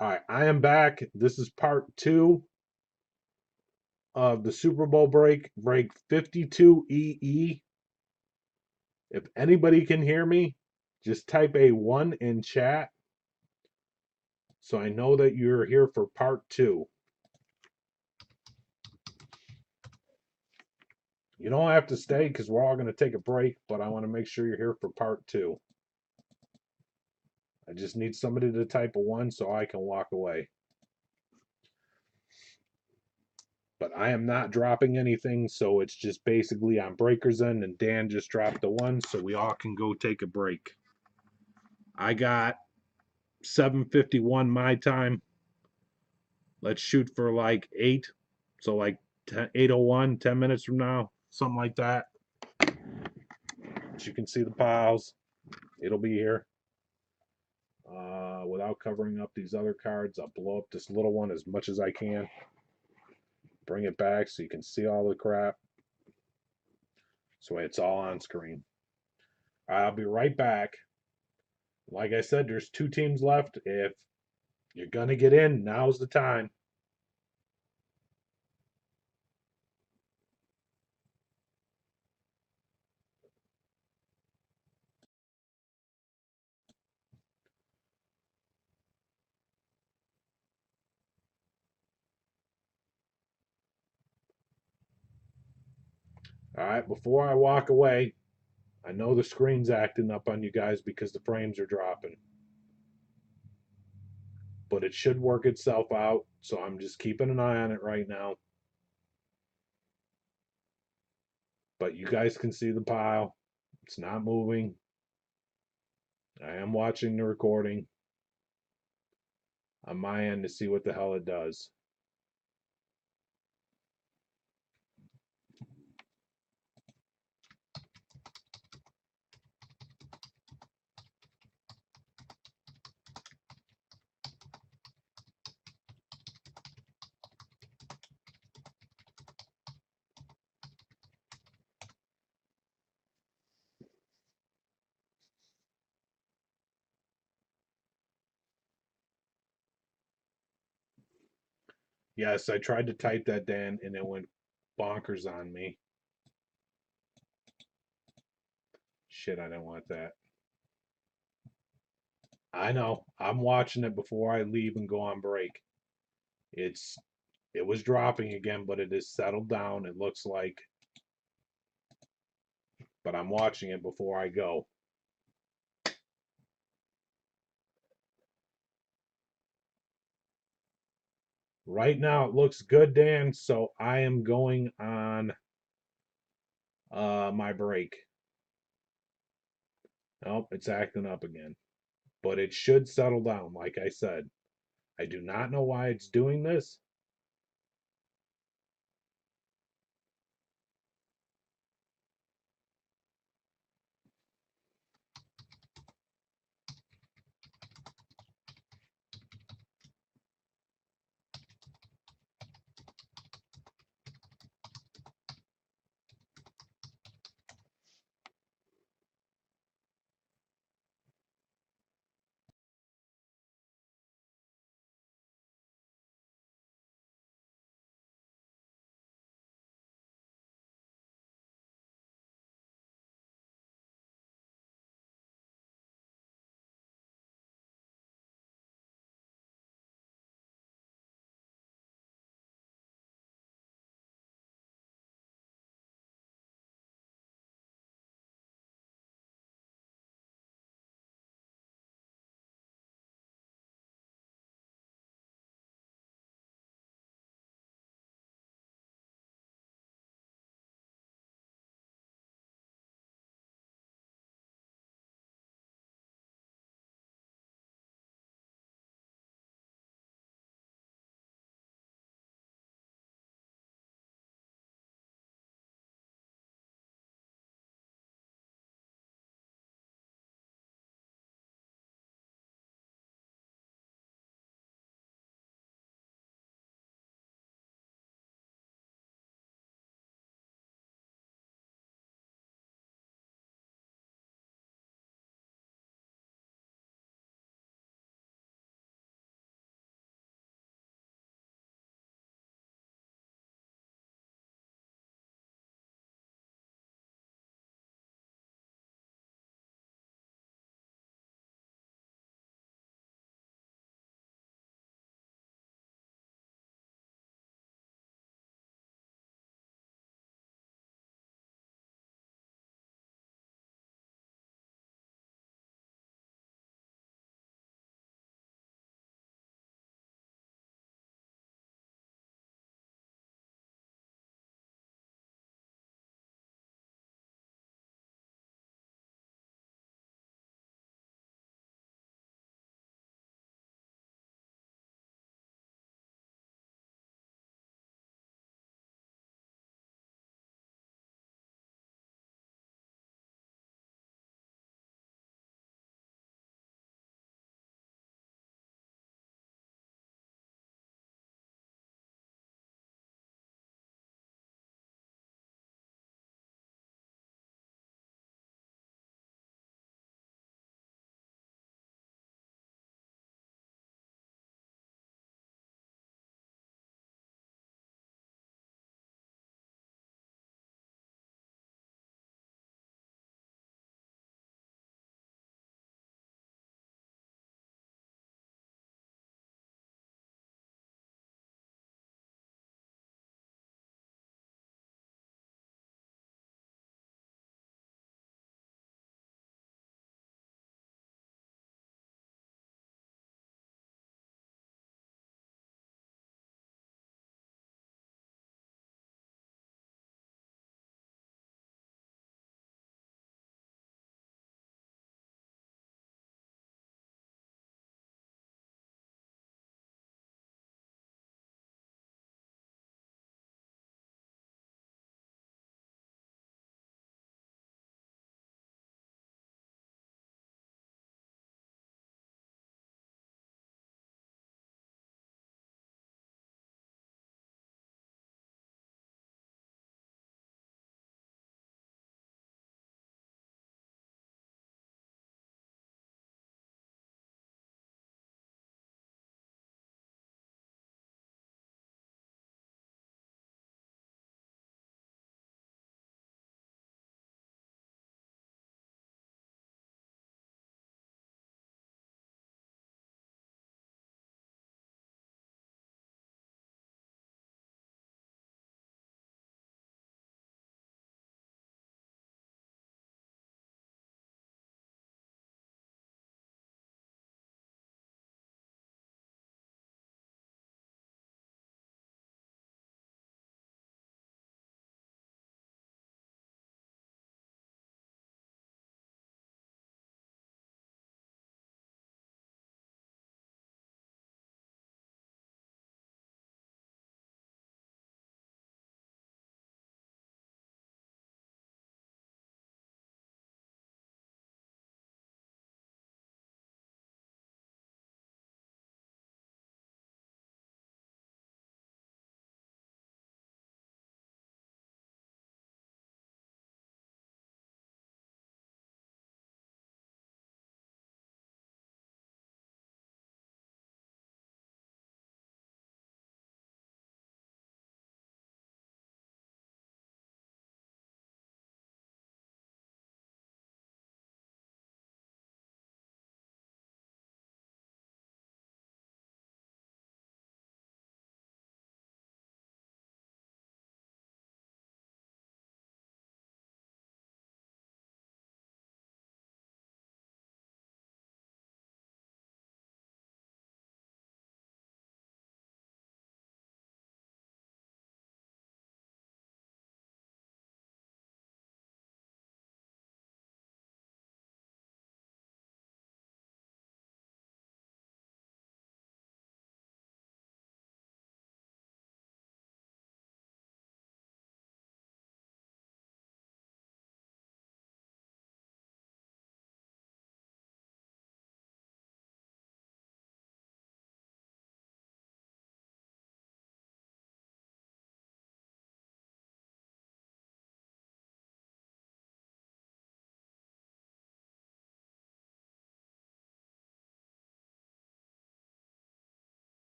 All right, I am back. This is part two of the Super Bowl break 52 EE. If anybody can hear me, just type a 1 in chat so I know that you're here for part two. You don't have to stay because we're all going to take a break, but I want to make sure you're here for part two. I just need somebody to type a 1 so I can walk away. But I am not dropping anything, so it's just basically on Breaker's End, and Dan just dropped the 1 so we all can go take a break. I got 7:51 my time. Let's shoot for like 8. So like 8:01, 10 minutes from now, something like that. As you can see the piles, it'll be here. Without covering up these other cards, I'll blow up this little one as much as I can. Bring it back so you can see all the crap. So it's all on screen. I'll be right back. Like I said, there's 2 teams left. If you're going to get in, now's the time. All right, before I walk away, I know the screen's acting up on you guys because the frames are dropping. But it should work itself out, so I'm just keeping an eye on it right now. But you guys can see the pile. It's not moving. I am watching the recording on my end to see what the hell it does. Yes, I tried to type that, Dan, and it went bonkers on me. Shit, I don't want that. I know. I'm watching it before I leave and go on break. It's it was dropping again, but it has settled down, it looks like. But I'm watching it before I go. Right now it looks good, Dan, so I am going on my break. Nope, it's acting up again. But it should settle down, like I said. I do not know why it's doing this.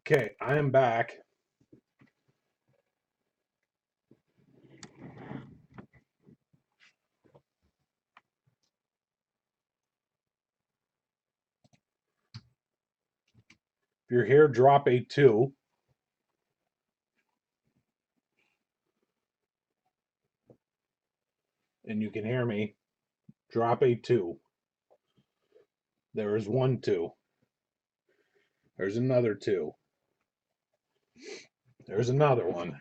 Okay, I am back. If you're here, drop a 2. And you can hear me. Drop a 2. There is 1 2. There's another 2. There's another one.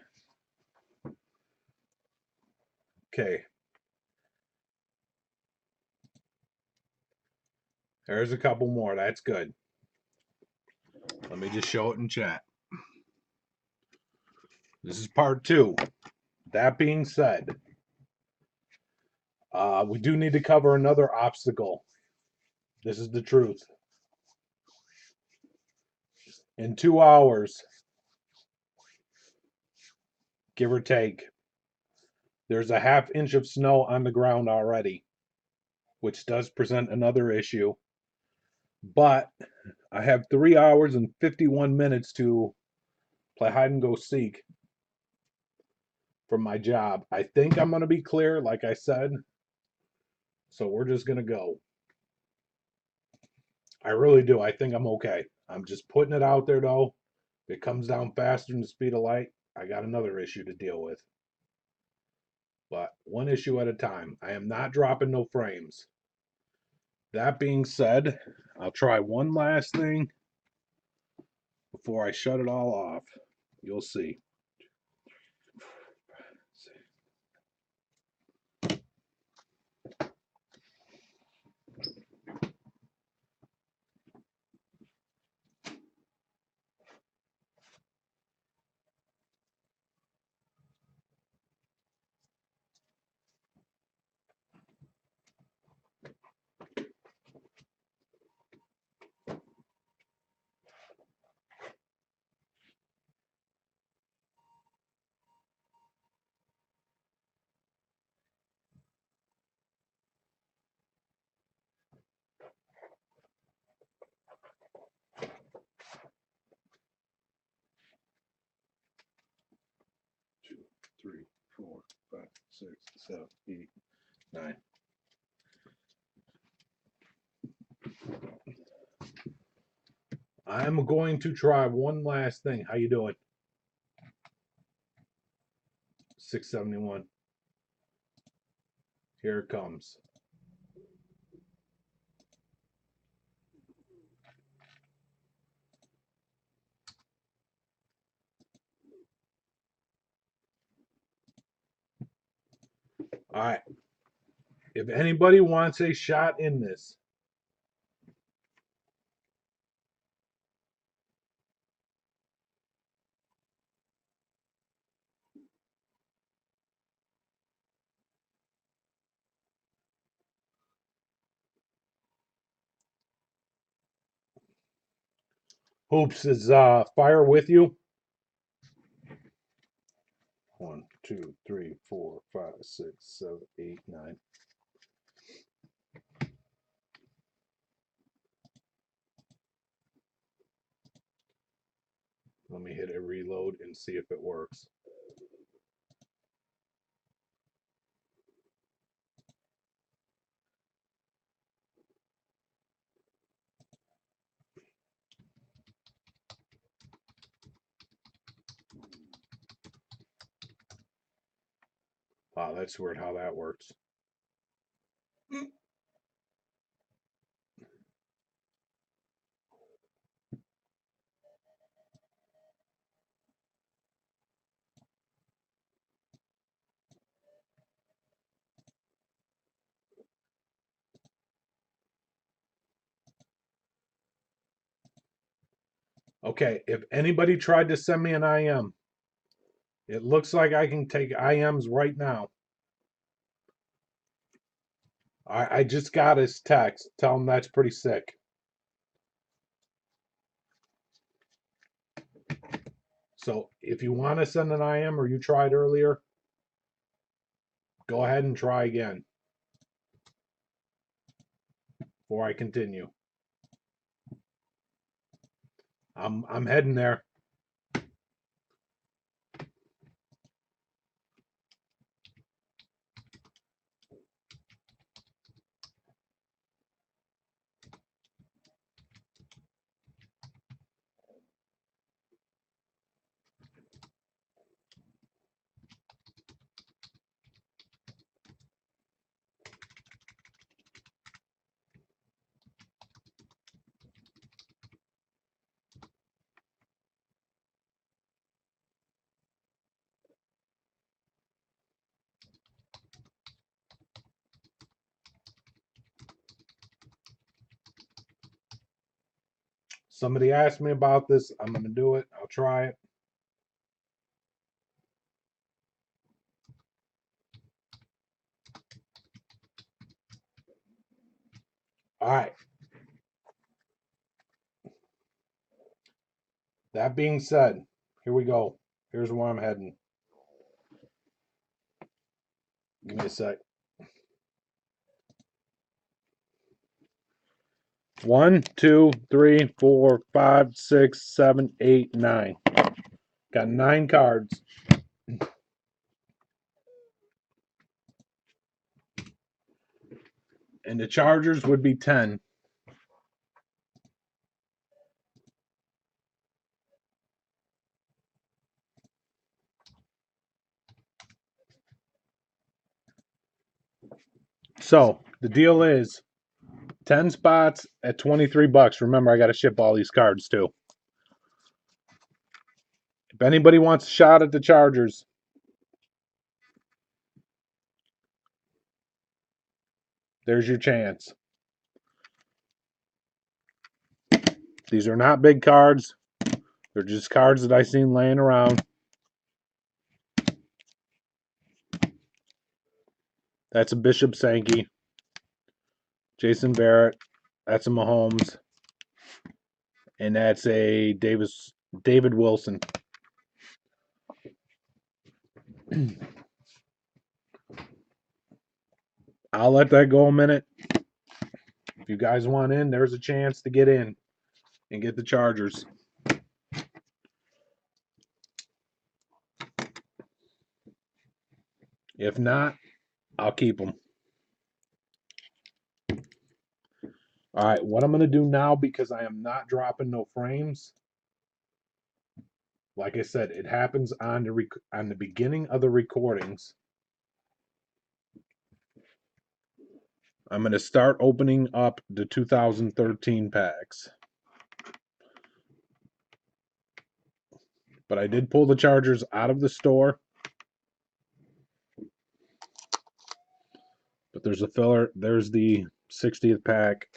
Okay. There's a couple more. That's good. Let me just show it in chat. This is part 2. That being said, we do need to cover another obstacle. This is the truth. In 2 hours, give or take, there's a ½ inch of snow on the ground already, which does present another issue. But I have 3 hours and 51 minutes to play hide and go seek from my job. I think I'm going to be clear, like I said. So we're just going to go. I really do. I think I'm okay. I'm just putting it out there, though. If it comes down faster than the speed of light, I got another issue to deal with. But one issue at a time. I am not dropping no frames. That being said, I'll try one last thing before I shut it all off. You'll see. Two, 3, 4, 5, 6, 7, 8, 9. I'm going to try one last thing. How you doing? 671. Here it comes. All right. If anybody wants a shot in this, Hoops, is fire with you? 1, 2, 3, 4, 5, 6, 7, 8, 9. Let me hit a reload and see if it works. Wow, that's weird how that works. Okay, if anybody tried to send me an IM, it looks like I can take IMs right now. I just got his text. Tell him that's pretty sick. So if you want to send an IM or you tried earlier, go ahead and try again before I continue. I'm heading there. Somebody asked me about this. I'm going to do it. I'll try it. All right. That being said, here we go. Here's where I'm heading. Give me a sec. 1, 2, 3, 4, 5, 6, 7, 8, 9. Got 9 cards. And the Chargers would be 10. So the deal is 10 spots at $23. Remember, I got to ship all these cards too. If anybody wants a shot at the Chargers, there's your chance. These are not big cards. They're just cards that I seen laying around. That's a Bishop Sankey. Jason Barrett. That's a Mahomes. And that's a David Wilson. I'll let that go a minute. If you guys want in, there's a chance to get in and get the Chargers. If not, I'll keep them. All right, what I'm going to do now, because I am not dropping no frames, like I said, it happens on the beginning of the recordings. I'm going to start opening up the 2013 packs. But I did pull the Chargers out of the store. But there's a filler. There's the 60th pack.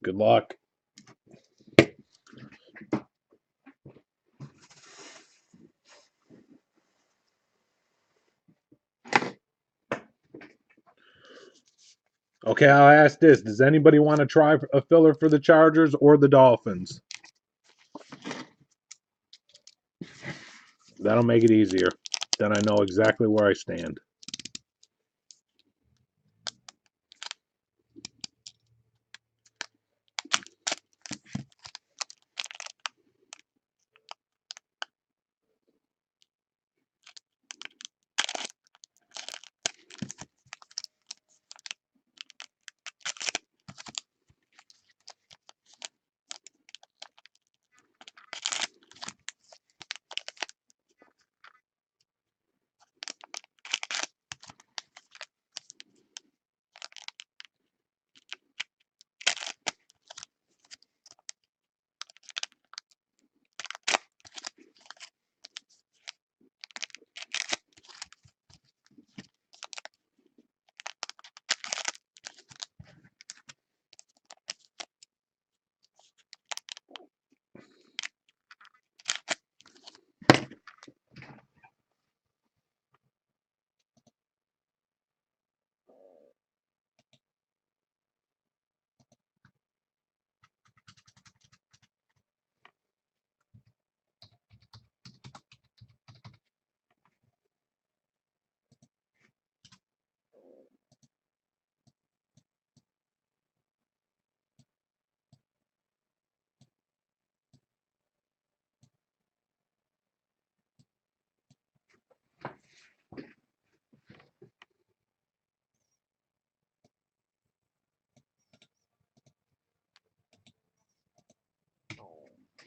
Good luck. Okay, I'll ask this. Does anybody want to try a filler for the Chargers or the Dolphins? That'll make it easier. Then I know exactly where I stand.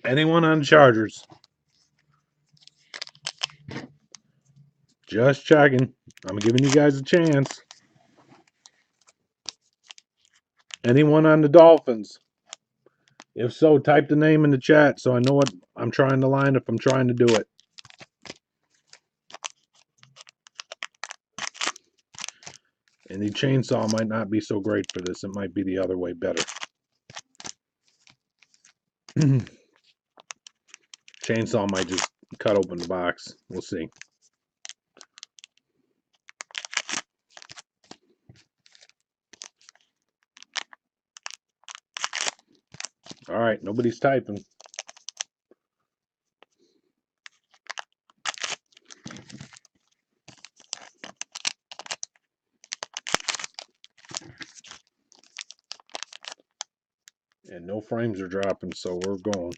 Anyone on Chargers? Just checking. I'm giving you guys a chance. Anyone on the Dolphins? If so, type the name in the chat so I know what I'm trying to line if I'm trying to do it. And the chainsaw might not be so great for this. It might be the other way better. Chainsaw might just cut open the box. We'll see. All right, nobody's typing. And no frames are dropping, so we're going.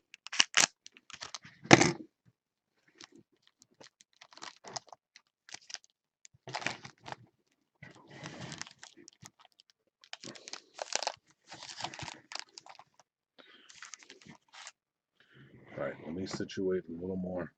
All right, let me situate a little more.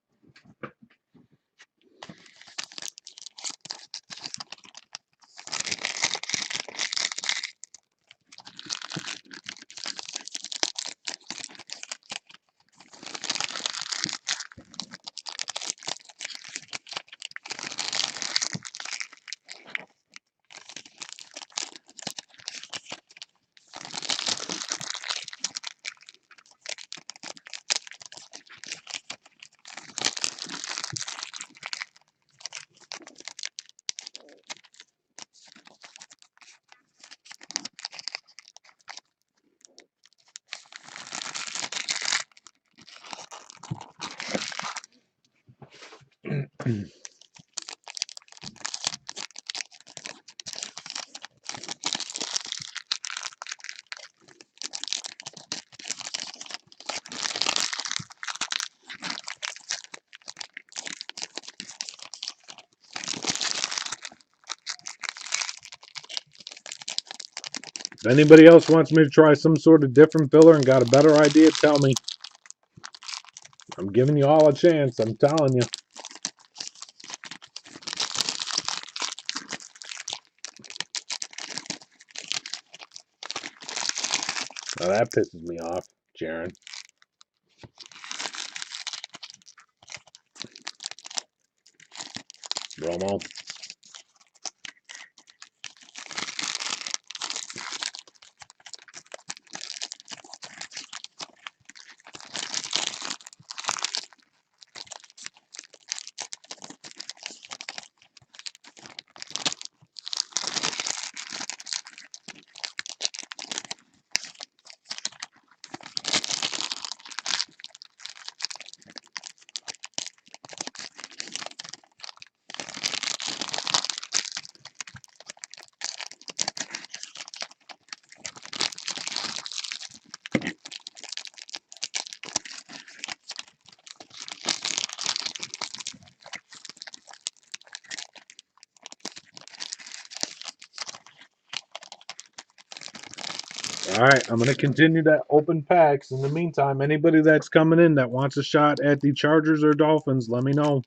If anybody else wants me to try some sort of different filler and got a better idea, tell me. I'm giving you all a chance. I'm telling you. Now that pisses me off, Jaron. Romo. All right, I'm going to continue to open packs. In the meantime, anybody that's coming in that wants a shot at the Chargers or Dolphins, let me know.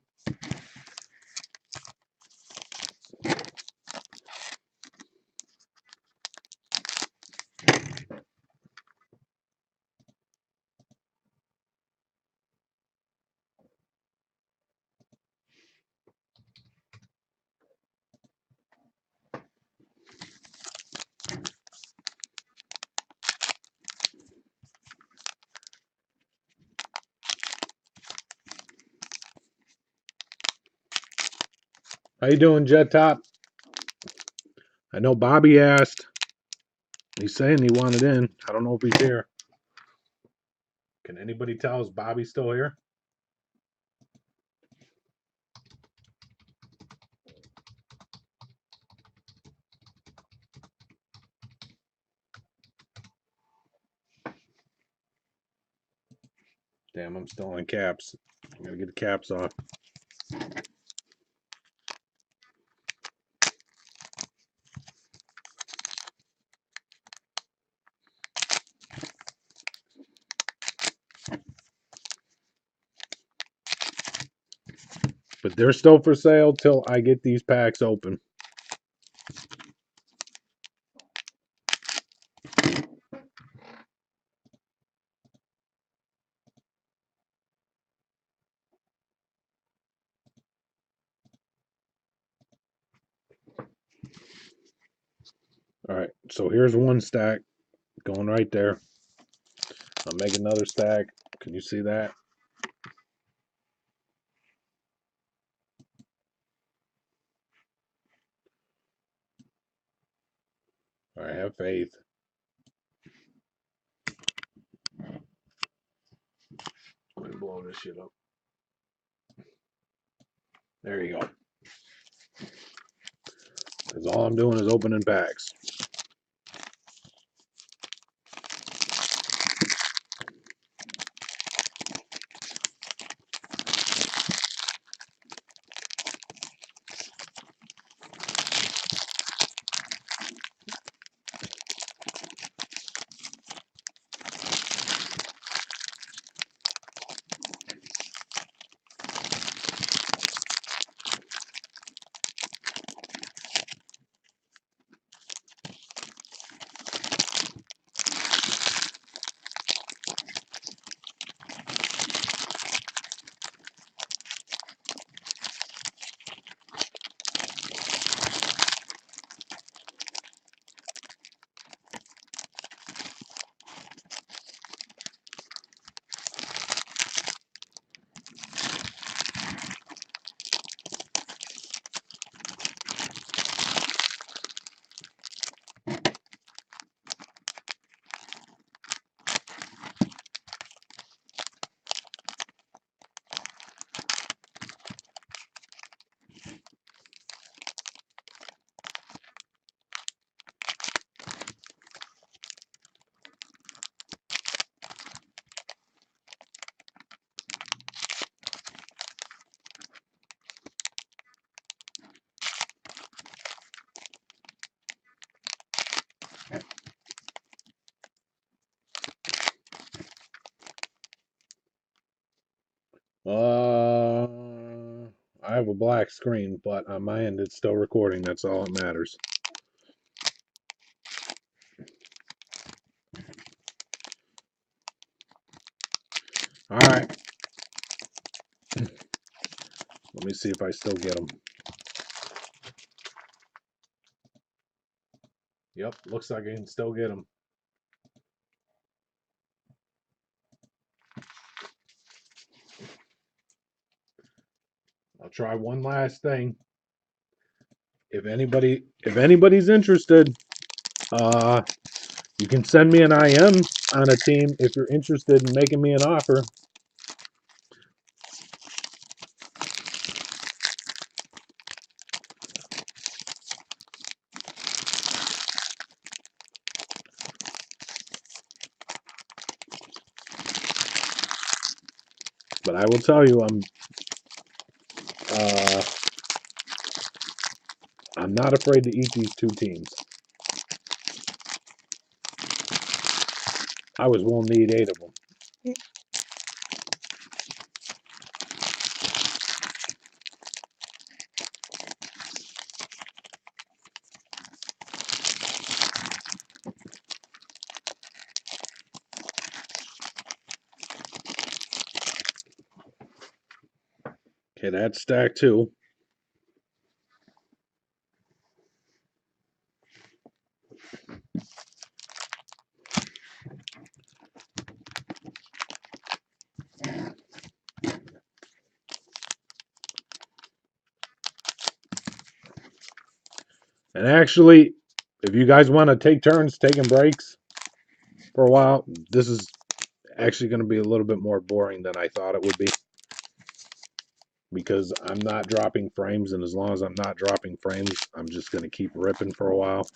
How you doing, Jet Top? I know Bobby asked. He's saying he wanted in. I don't know if he's here. Can anybody tell is Bobby still here? Damn, I'm still on caps. I gotta get the caps off. But they're still for sale till I get these packs open. All right, so here's one stack going right there. I'll make another stack. Can you see that? I have faith. I'm gonna blow this shit up. There you go. Because all I'm doing is opening packs. I have a black screen, but on my end it's still recording. That's all that matters. All right. Let me see if I still get them. Yep, looks like I can still get them. I'll try one last thing. If anybody's interested, you can send me an IM on a team if you're interested in making me an offer. But I will tell you, I'm not afraid to eat these two teams. I was willing to eat 8 of them. Okay, that's stack 2. And actually, if you guys want to take turns taking breaks for a while, this is actually going to be a little bit more boring than I thought it would be. Because I'm not dropping frames, and as long as I'm not dropping frames, I'm just going to keep ripping for a while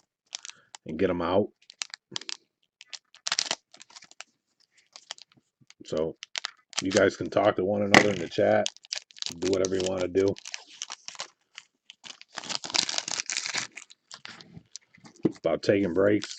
and get them out. So you guys can talk to one another in the chat, do whatever you want to do. About taking breaks.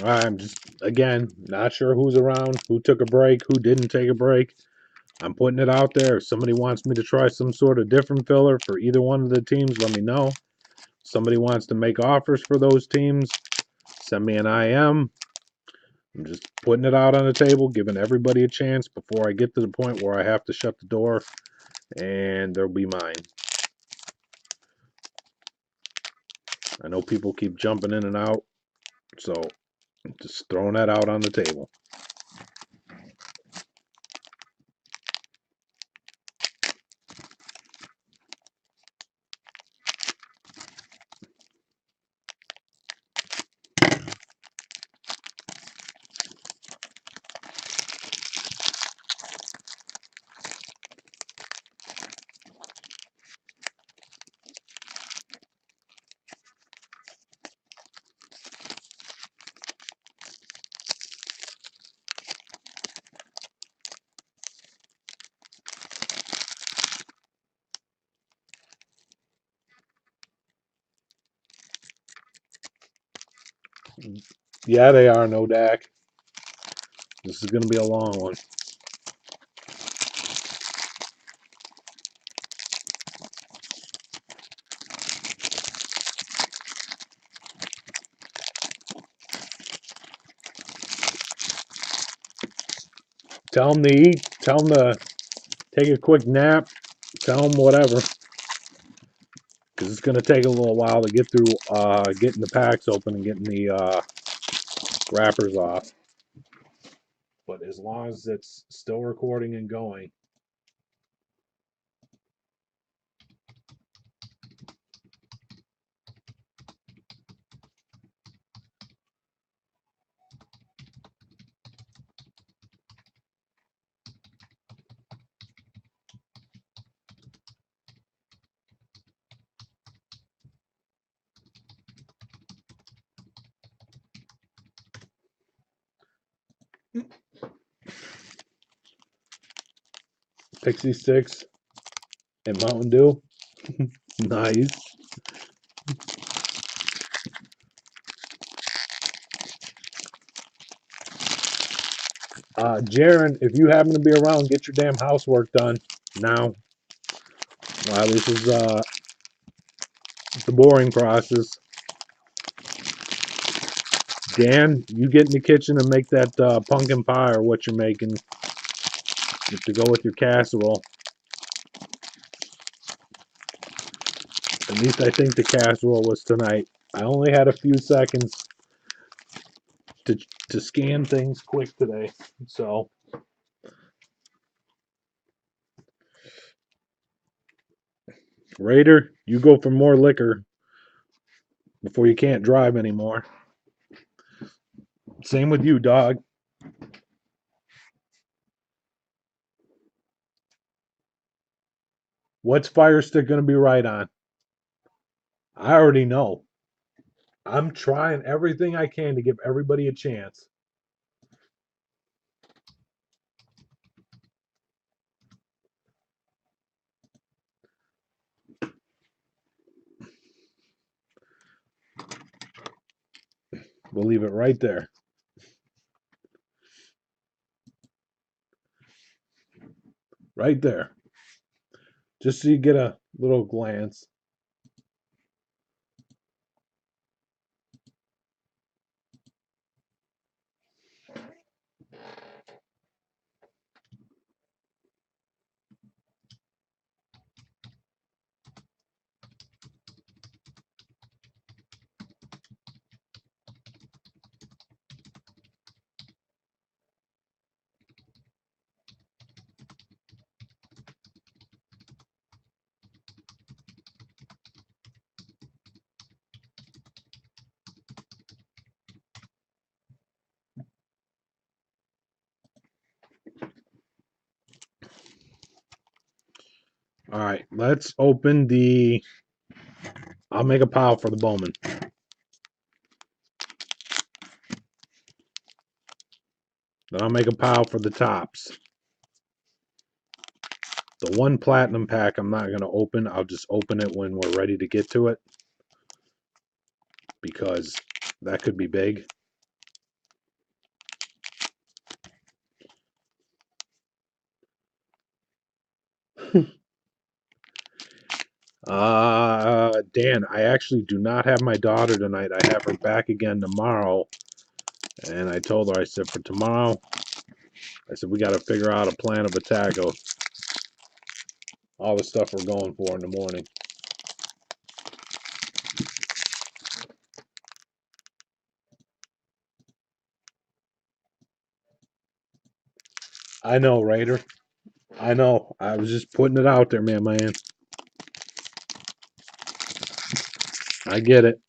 I'm just, again, not sure who's around, who took a break, who didn't take a break. I'm putting it out there. If somebody wants me to try some sort of different filler for either one of the teams, let me know. Somebody wants to make offers for those teams, send me an IM. I'm just putting it out on the table, giving everybody a chance before I get to the point where I have to shut the door, and they'll be mine. I know people keep jumping in and out, so just throwing that out on the table. Yeah, they are, no Dak. This is going to be a long one. Tell them to eat. Tell them to take a quick nap. Tell them whatever. Because it's going to take a little while to get through getting the packs open and getting the wrappers off. But as long as it's still recording and going. Pixie Sticks and Mountain Dew. Nice. Jaron, if you happen to be around, get your damn housework done now. While this is the boring process. Dan, you get in the kitchen and make that pumpkin pie or what you're making to go with your casserole. At least I think the casserole was tonight. I only had a few seconds to scan things quick today. So, Raider, you go for more liquor before you can't drive anymore. Same with you, dog. What's Fire Stick going to be right on? I already know. I'm trying everything I can to give everybody a chance. We'll leave it right there. Right there. Just so you get a little glance. All right, let's open the. I'll make a pile for the Bowman. Then I'll make a pile for the tops. The one platinum pack I'm not going to open. I'll just open it when we're ready to get to it. Because that could be big. Dan, I actually do not have my daughter tonight. I have her back again tomorrow. And I told her, I said, for tomorrow, I said, we got to figure out a plan of attack of all the stuff we're going for in the morning. I know, Raider. I know. I was just putting it out there, man. I get it.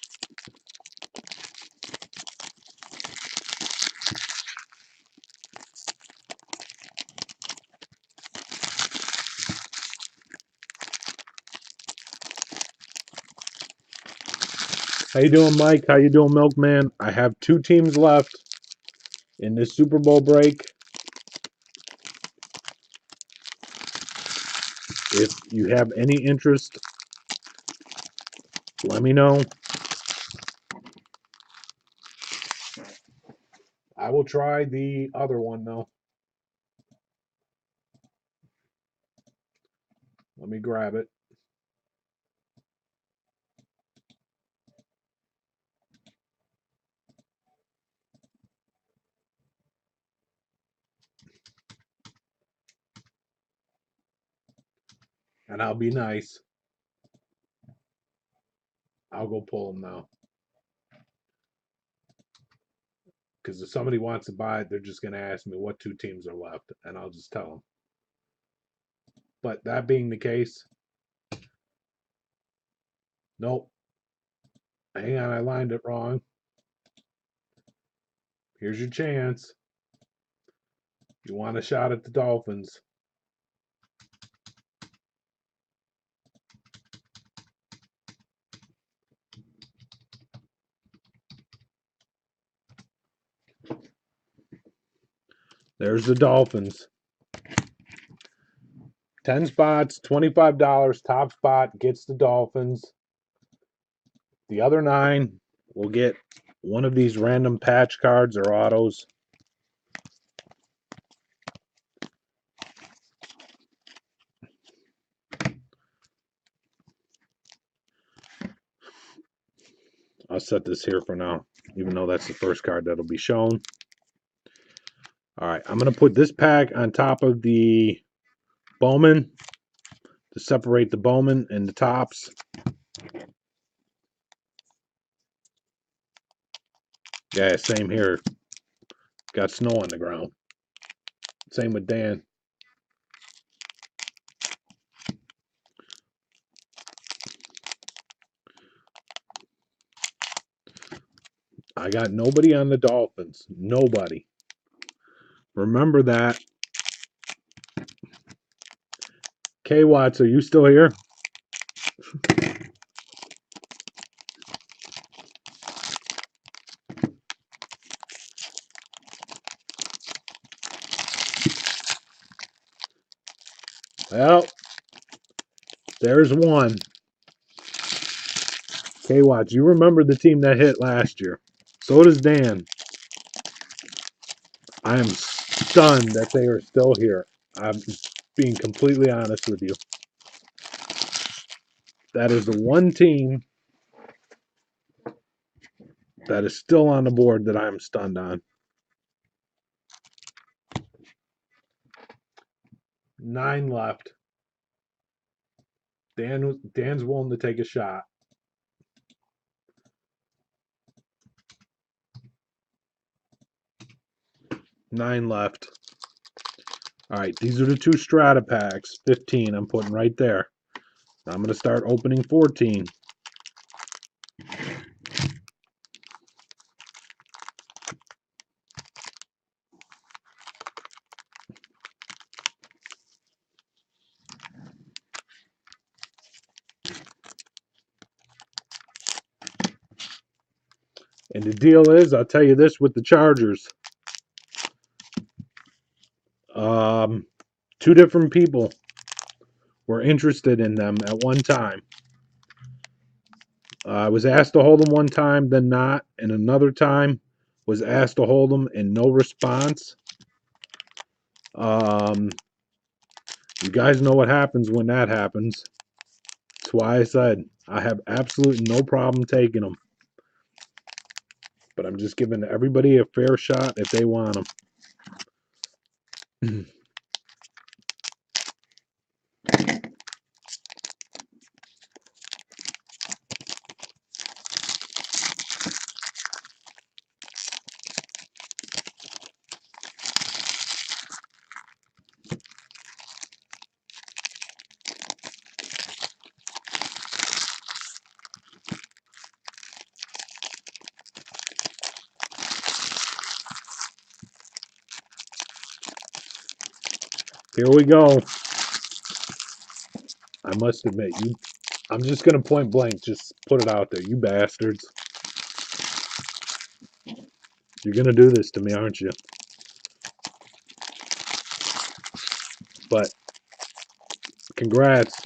How you doing, Mike? How you doing, Milkman? I have 2 teams left in this Super Bowl break. If you have any interest, let me know. I will try the other one, though. Let me grab it. And I'll be nice. I'll go pull them now. Because if somebody wants to buy it, they're just going to ask me what 2 teams are left, and I'll just tell them. But that being the case, nope. Hang on, I lined it wrong. Here's your chance. You want a shot at the Dolphins. There's the Dolphins. 10 spots, $25. Top spot gets the Dolphins. The other 9 will get one of these random patch cards or autos. I'll set this here for now, even though that's the first card that'll be shown. All right, I'm going to put this pack on top of the Bowman to separate the Bowman and the tops. Yeah, same here. Got snow on the ground. Same with Dan. I got nobody on the Dolphins. Nobody. Remember that. K Watts, are you still here? Well, there's one. K Watts, you remember the team that hit last year. So does Dan. I am stunned that they are still here. I'm being completely honest with you. That is the one team that is still on the board that I'm stunned on. 9 left. Dan's willing to take a shot. Nine left. All right, these are the 2 strata packs. 15 I'm putting right there. Now I'm going to start opening 14. And the deal is, I'll tell you this with the Chargers. 2 different people were interested in them at one time. I was asked to hold them one time, then not, and another time was asked to hold them and no response. You guys know what happens when that happens. That's why I said I have absolutely no problem taking them. But I'm just giving everybody a fair shot if they want them. Here we go. I must admit, you. I'm just gonna point blank, just put it out there, you bastards. You're gonna do this to me, aren't you? But congrats.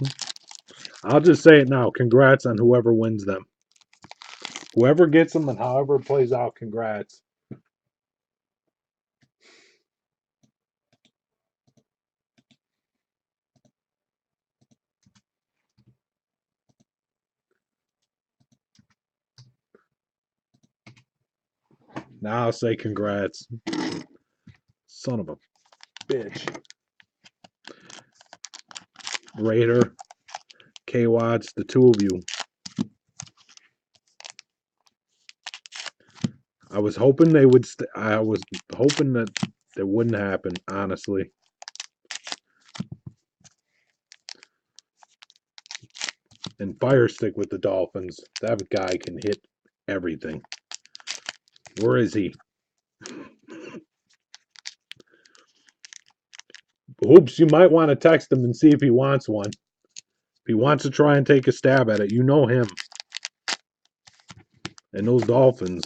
I'll just say it now. Congrats on whoever wins them. Whoever gets them and however it plays out, congrats. Now I'll say congrats. Son of a bitch. Raider, K-Watts, the two of you. I was hoping they would. I was hoping that it wouldn't happen. Honestly, and Fire Stick with the Dolphins. That guy can hit everything. Where is he? Hoops, you might want to text him and see if he wants one. If he wants to try and take a stab at it, you know him. And those Dolphins.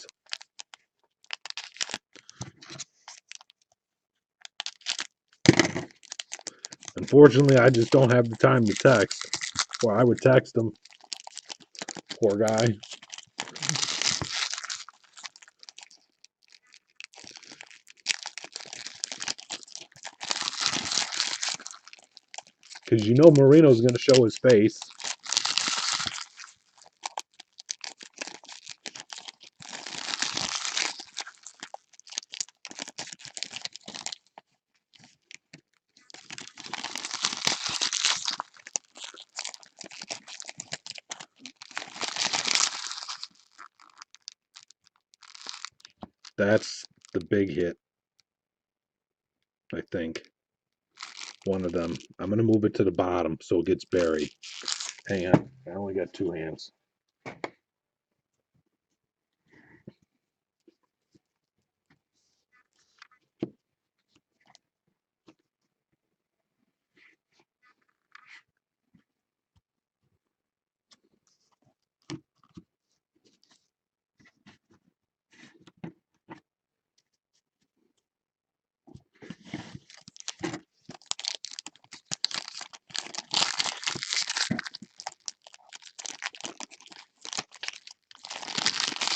Unfortunately, I just don't have the time to text. Or I would text him. Poor guy. Because you know Marino's going to show his face. That's the big hit, I think. One of them. I'm going to move it to the bottom so it gets buried. Hang on. I only got two hands.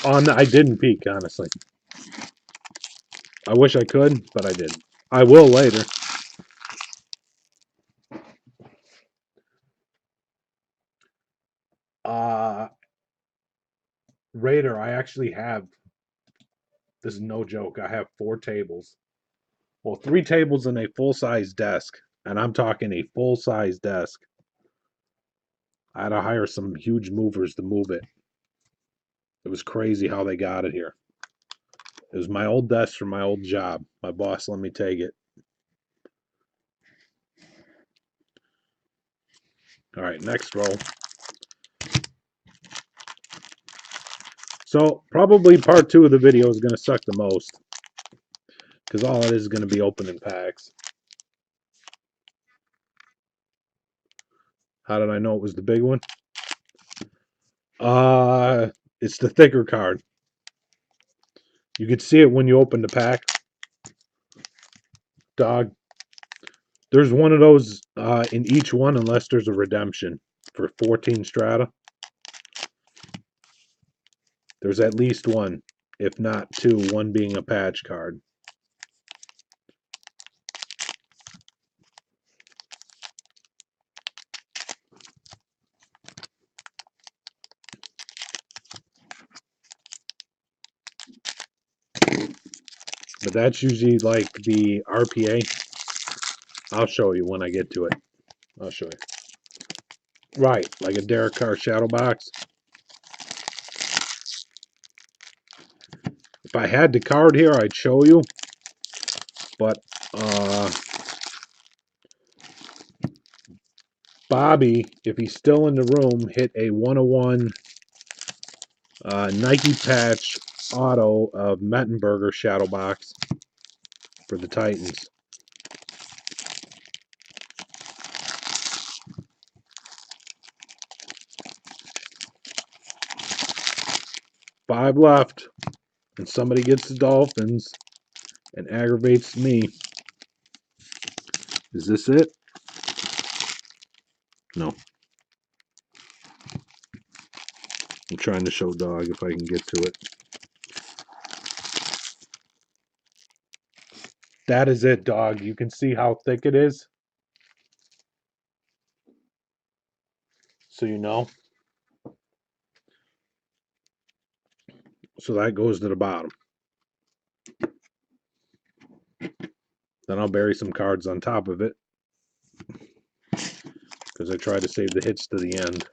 I didn't peek, honestly. I wish I could, but I didn't. I will later. Uh, Raider, I actually have, this is no joke, I have 4 tables. Well, 3 tables and a full-size desk. And I'm talking a full-size desk. I had to hire some huge movers to move it. It was crazy how they got it here. It was my old desk from my old job. My boss let me take it. All right, next roll. So probably part 2 of the video is going to suck the most. Because all it is going to be opening packs. How did I know it was the big one? It's the thicker card. You could see it when you open the pack. Dog. There's one of those in each one unless there's a redemption for 14 strata. There's at least one, if not 2, one being a patch card. But that's usually like the RPA. I'll show you when I get to it. I'll show you. Right, like a Derek Carr shadow box. If I had the card here, I'd show you. But Bobby, if he's still in the room, hit a 101 Nike patch auto of Mettenberger shadow box for the Titans. Five left, and somebody gets the Dolphins and aggravates me. Is this it? No. I'm trying to show Dog if I can get to it. That is it, Dog. You can see how thick it is. So you know. So that goes to the bottom. Then I'll bury some cards on top of it, because I try to save the hits to the end.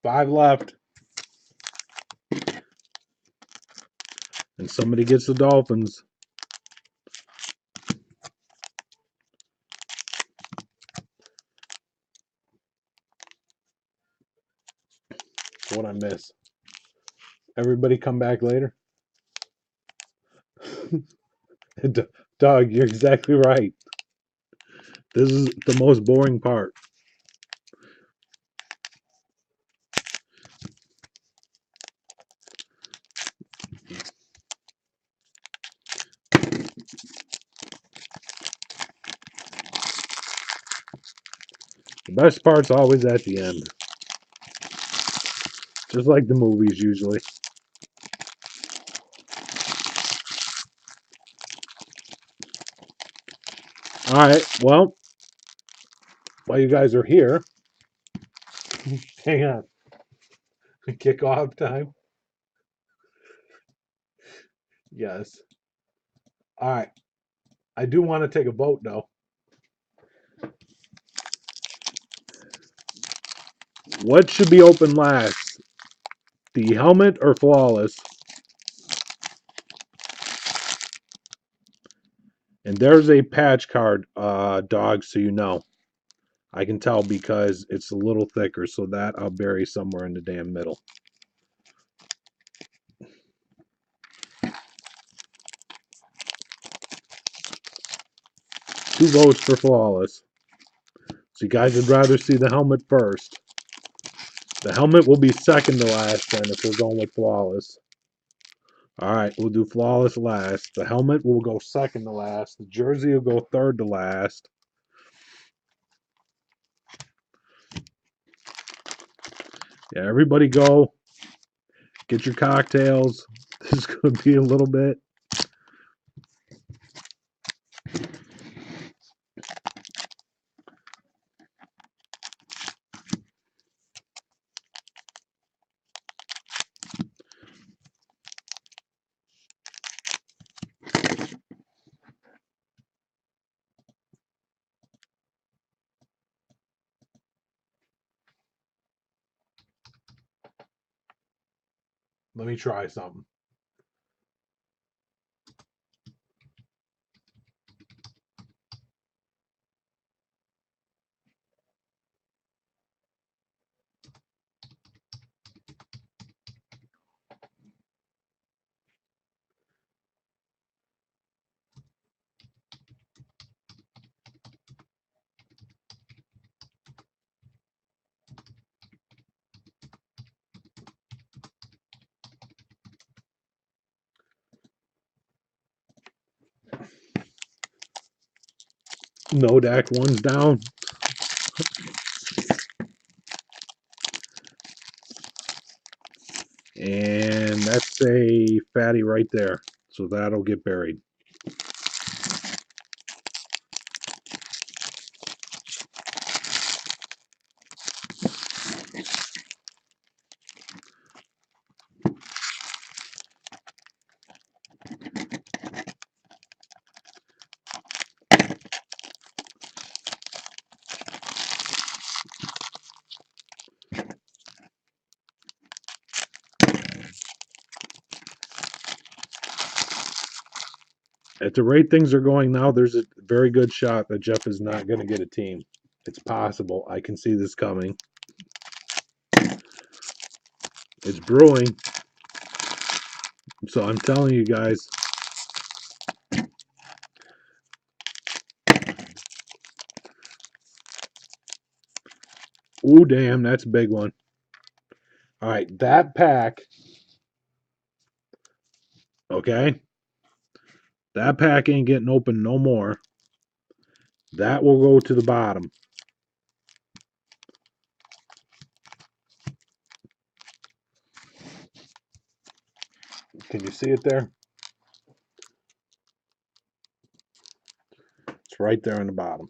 Five left. And somebody gets the Dolphins. What I miss? Everybody come back later. Doug, you're exactly right. This is the most boring part. The best part's always at the end. Just like the movies usually. Alright, well, while you guys are here, hang on. Kickoff time? Yes. Alright. I do want to take a vote though. What should be open last? The helmet or flawless? And there's a patch card, Dog, so you know. I can tell because it's a little thicker, so that I'll bury somewhere in the damn middle. Two votes for flawless. So you guys would rather see the helmet first. The helmet will be second to last then if we're going with flawless. Alright, we'll do flawless last. The helmet will go second to last. The jersey will go third to last. Yeah, everybody go. Get your cocktails. This is going to be a little bit. Let me try something. No deck, one's down. And that's a fatty right there. So that'll get buried. At the rate things are going now, there's a very good shot that Jeff is not going to get a team. It's possible. I can see this coming. It's brewing. So I'm telling you guys. Ooh, damn, that's a big one. All right, that pack. Okay. That pack ain't getting open no more. That will go to the bottom. Can you see it there? It's right there on the bottom.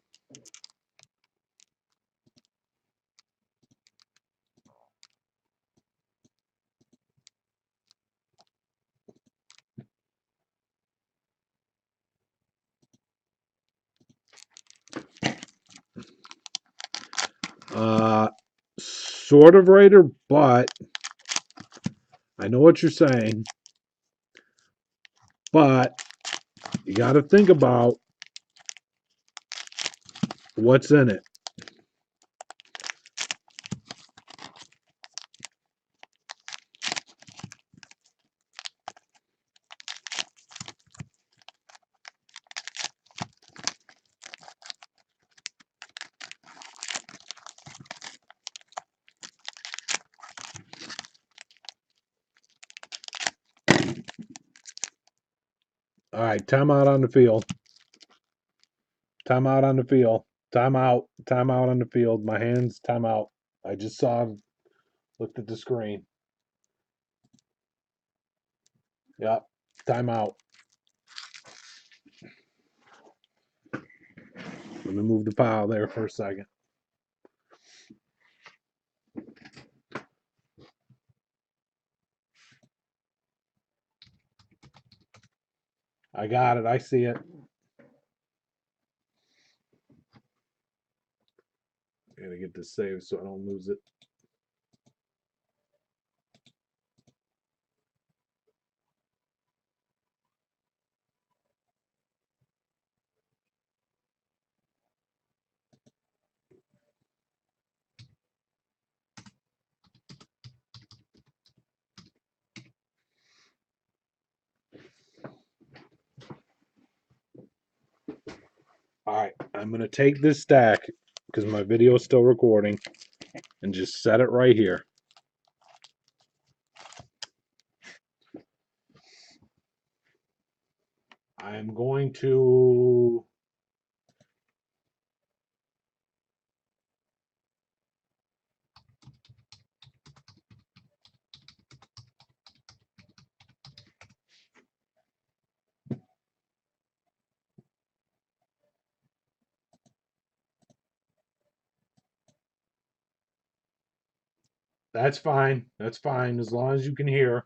Sort of Raider, but I know what you're saying. But you got to think about what's in it. All right, time out on the field. Time out on the field. Time out. Time out on the field. My hands, time out. I just saw him, looked at the screen. Yep, time out. Let me move the pile there for a second. I got it. I see it. I gotta get this saved so I don't lose it. All right, I'm gonna take this stack because my video is still recording and just set it right here. I'm going to That's fine. That's fine as long as you can hear.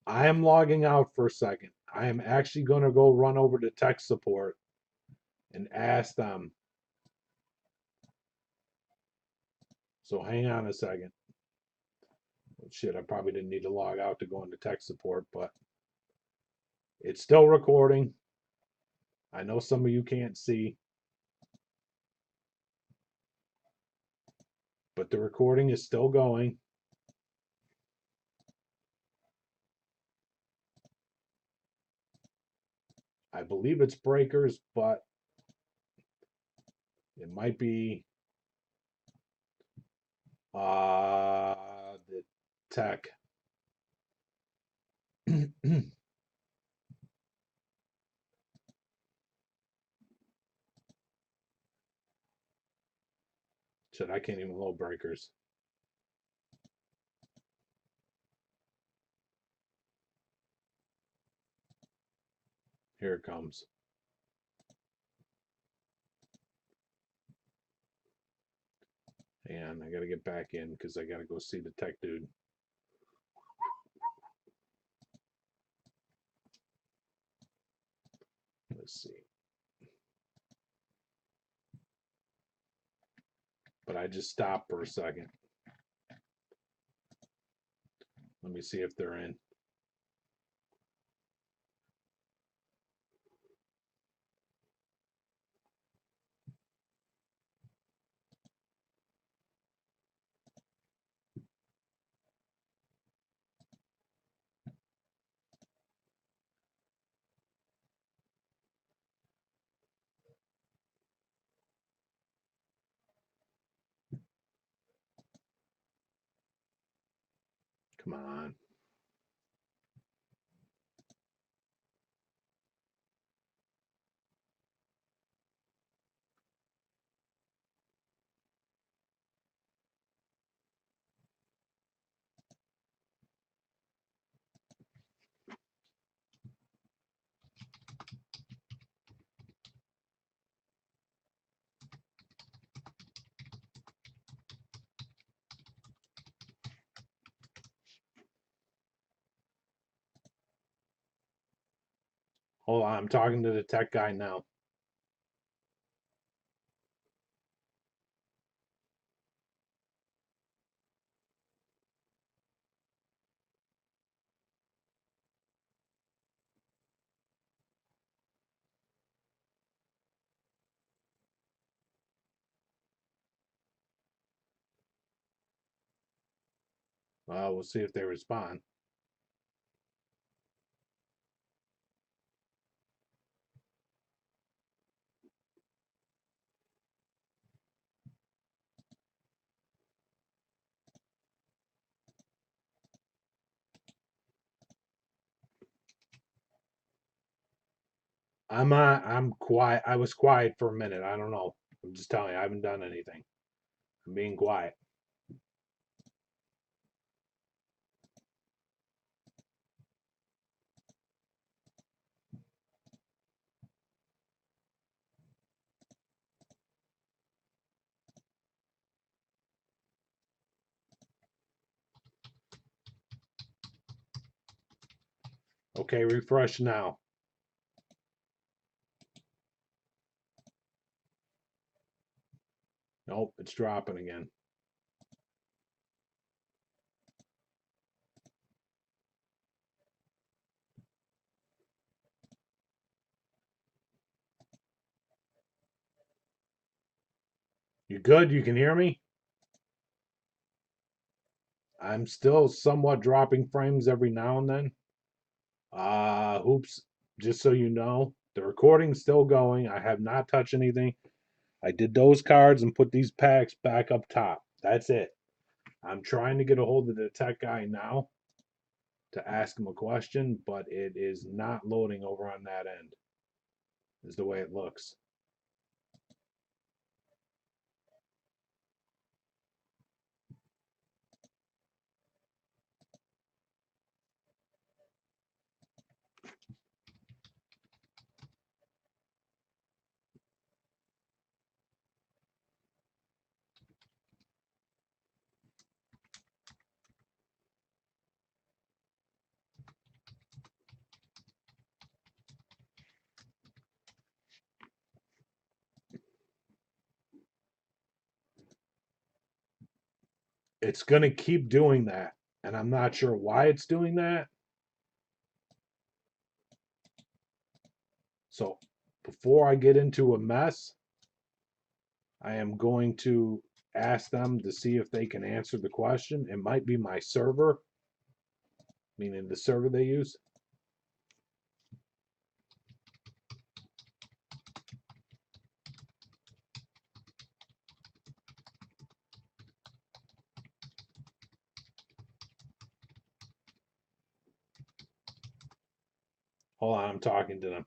I am logging out for a second. I am actually going to go run over to tech support and ask them. So hang on a second. Shit, I probably didn't need to log out to go into tech support, but it's still recording. I know some of you can't see, but the recording is still going. I believe it's breakers, but it might be the tech. Shit, I can't even load breakers. Here it comes. And I gotta get back in because I gotta go see the tech dude. Let's see. But I just stopped for a second. Let me see if they're in. Come on. Hold on, I'm talking to the tech guy now. We'll see if they respond. I'm quiet. I was quiet for a minute. I don't know. I'm just telling you, I haven't done anything. I'm being quiet. Okay, refresh now. Nope, it's dropping again. You good? You can hear me? I'm still somewhat dropping frames every now and then. Hoops, just so you know, the recording's still going. I have not touched anything. I did those cards and put these packs back up top. That's it. I'm trying to get a hold of the tech guy now to ask him a question, but it is not loading over on that end, is the way it looks. It's going to keep doing that, and I'm not sure why it's doing that. So before I get into a mess, I am going to ask them to see if they can answer the question. It might be my server, meaning the server they use. Hold on, I'm talking to them.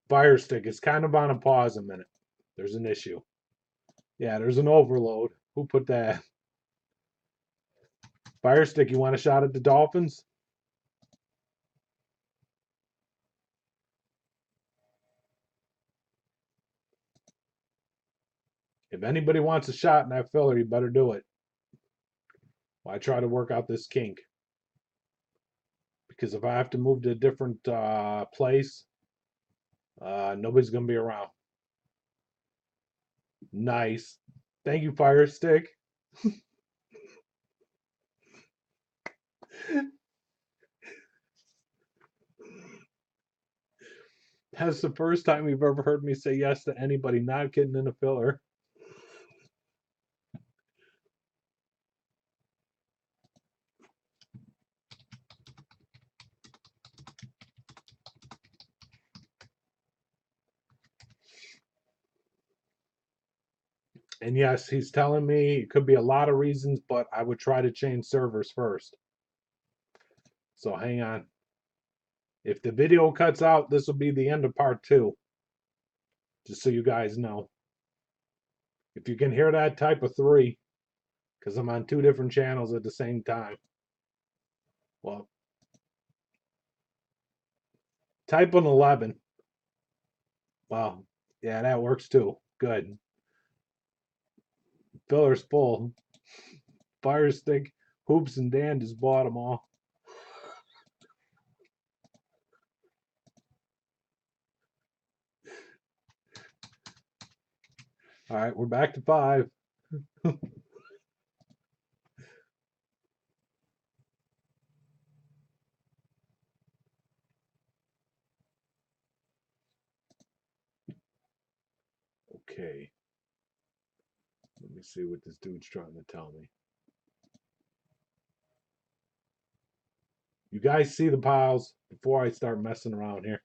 Fire stick is kind of on a pause a minute. There's an issue. Yeah, there's an overload. Who put that? Fire stick, you want a shot at the Dolphins? If anybody wants a shot in that filler, you better do it. While I try to work out this kink. Because if I have to move to a different place, nobody's going to be around. Nice. Thank you, Fire Stick. That's the first time you've ever heard me say yes to anybody not getting in a filler. And yes, he's telling me it could be a lot of reasons, but I would try to change servers first. So hang on. If the video cuts out, this will be the end of part 2. Just so you guys know. If you can hear that, type a 3. Because I'm on 2 different channels at the same time. Well, type an 11. Well, yeah, that works too. Good. Filler's full. Fire Stick, Hoops, and Dan just bought them all. All right, we're back to 5. Okay. Let me see what this dude's trying to tell me. You guys see the piles before I start messing around here.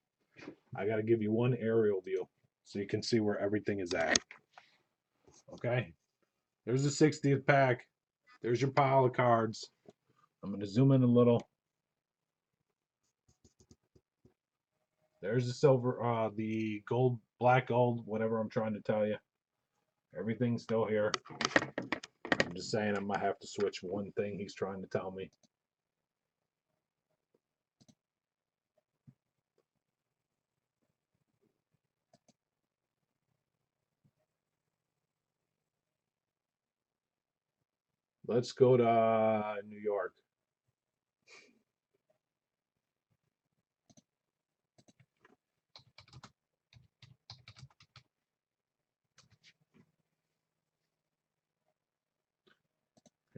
I got to give you one aerial view so you can see where everything is at. Okay. There's the 60th pack. There's your pile of cards. I'm going to zoom in a little. There's the silver, the gold, black gold, whatever I'm trying to tell you. Everything's still here. I'm just saying I might have to switch one thing he's trying to tell me. Let's go to New York.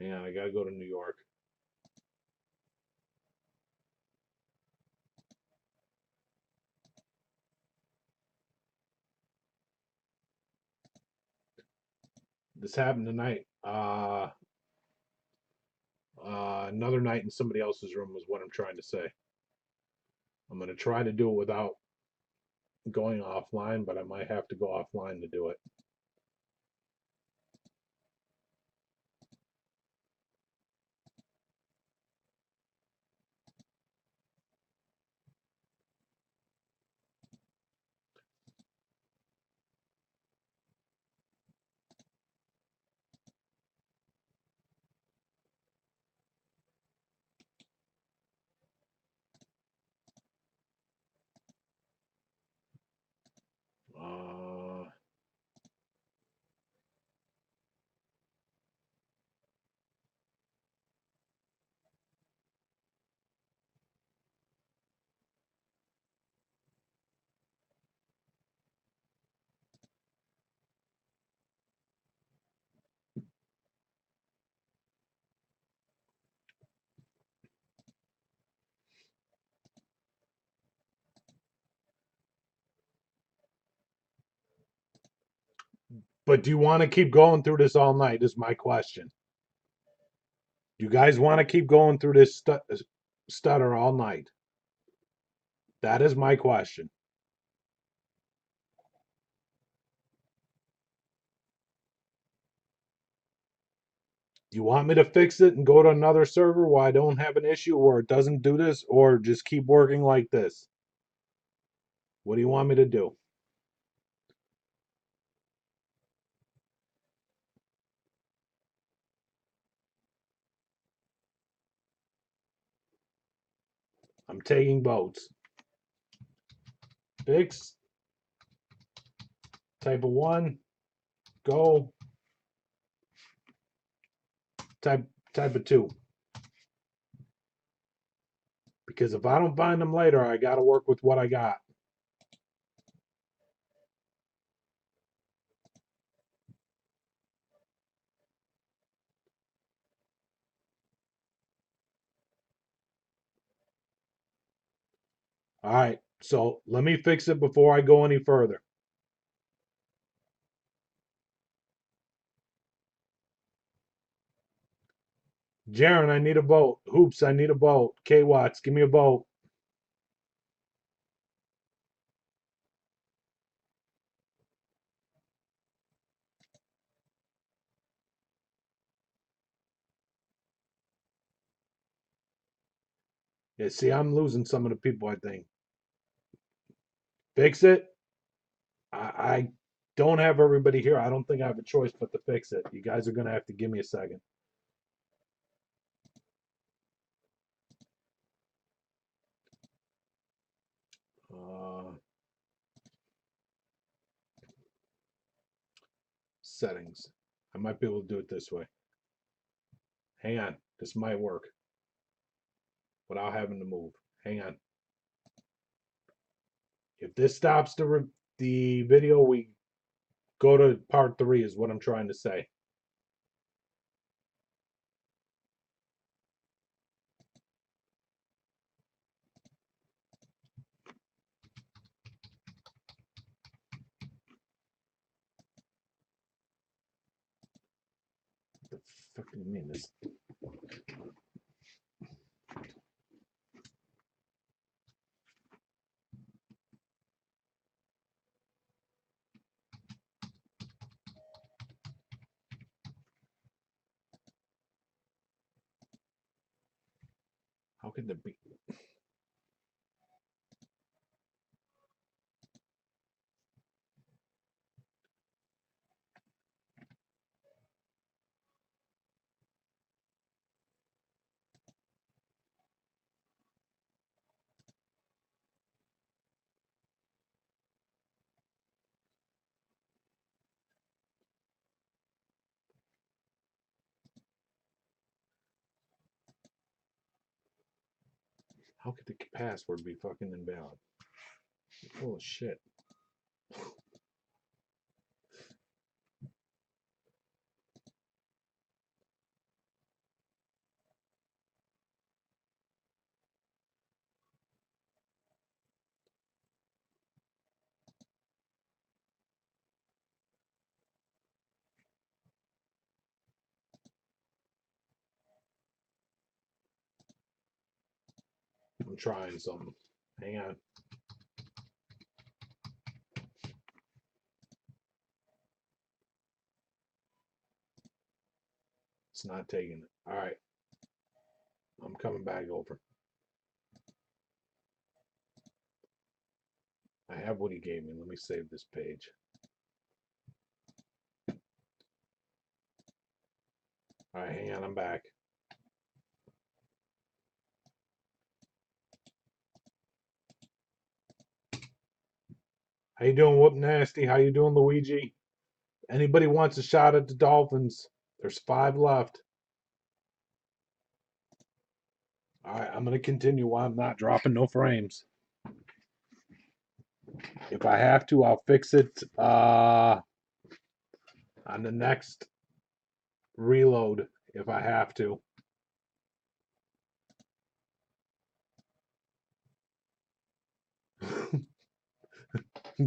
Hang on, I gotta go to New York. This happened tonight. Another night in somebody else's room was what I'm trying to say. I'm gonna try to do it without going offline, but I might have to go offline to do it. Uh, but do you want to keep going through this all night? Is my question. Do you guys want to keep going through this stutter all night? That is my question. You want me to fix it and go to another server where I don't have an issue or it doesn't do this, or just keep working like this? What do you want me to do? I'm taking votes. Fix. Type of 1. Go. Type of 2. Because if I don't find them later, I got to work with what I got. All right. So let me fix it before I go any further. Jaron, I need a vote. Hoops, I need a vote. K Watts, give me a vote. Yeah, see, I'm losing some of the people, I think. Fix it. I don't have everybody here. I don't think I have a choice but to fix it. You guys are going to have to give me a second. Settings. I might be able to do it this way. Hang on. This might work without having to move. Hang on. If this stops the video, we go to part 3 is what I'm trying to say. What the fuck do you mean this? How could there be? How could the password be fucking invalid? Full of shit. I'm trying something. Hang on. It's not taking it. All right. I'm coming back over. I have what he gave me. Let me save this page. All right, hang on. I'm back. How you doing, Whoop Nasty? How you doing, Luigi? Anybody wants a shot at the Dolphins? There's 5 left. All right, I'm going to continue while I'm not dropping no frames. If I have to, I'll fix it on the next reload if I have to.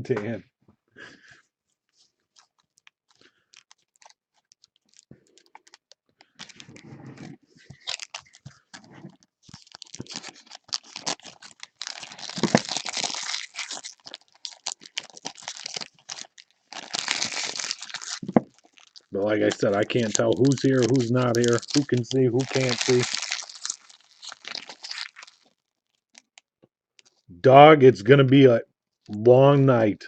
Dan. But like I said, I can't tell who's here, who's not here, who can see, who can't see. Dog, it's going to be a long night.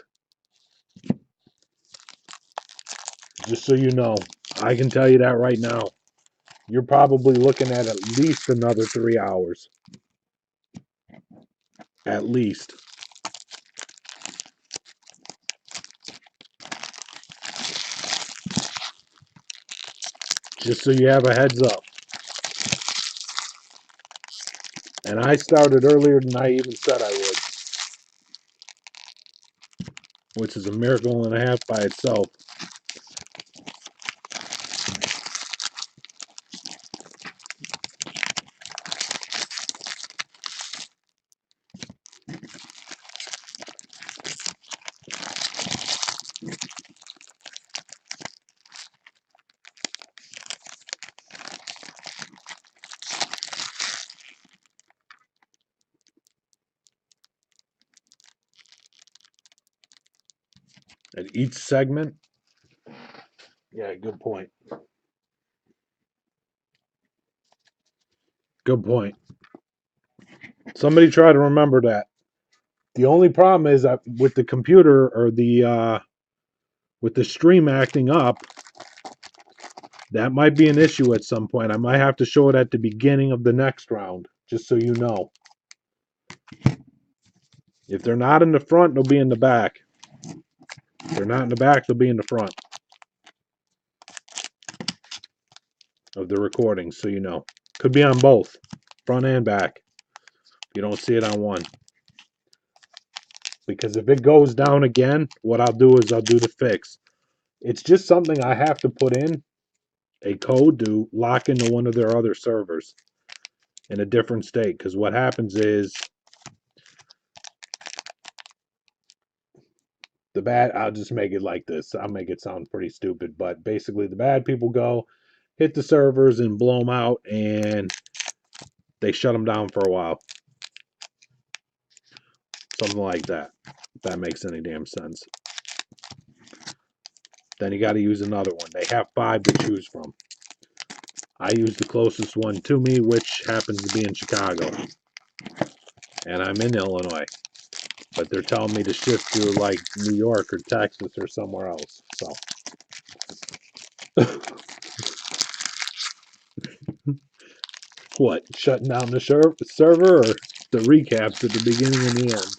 Just so you know. I can tell you that right now. You're probably looking at least another 3 hours. At least. Just so you have a heads up. And I started earlier than I even said I would. Which is a miracle and a half by itself. At each segment. Yeah, good point. Good point. Somebody try to remember that. The only problem is that with the computer or the with the stream acting up, that might be an issue at some point. I might have to show it at the beginning of the next round, just so you know. If they're not in the front, they'll be in the back. If they're not in the back, they'll be in the front of the recording, so you know. Could be on both, front and back. You don't see it on one. Because if it goes down again, what I'll do is I'll do the fix. It's just something I have to put in a code to lock into one of their other servers in a different state. Because what happens is I'll just make it like this. I'll make it sound pretty stupid, but basically the bad people go, hit the servers and blow them out, and they shut them down for a while. Something like that. If that makes any damn sense. Then you got to use another one. They have 5 to choose from. I use the closest one to me, which happens to be in Chicago. And I'm in Illinois. But they're telling me to shift to like New York or Texas or somewhere else. So what? Shutting down the server or the recaps at the beginning and the end?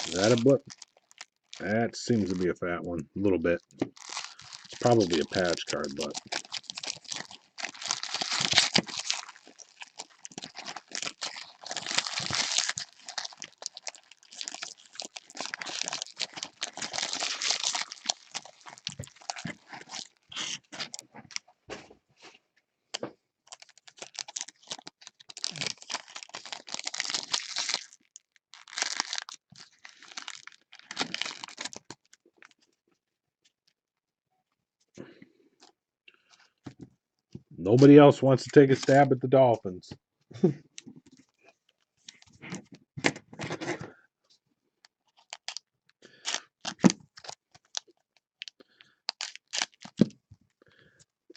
Is that a blip? That seems to be a fat one. A little bit. It's probably a patch card, but nobody else wants to take a stab at the Dolphins.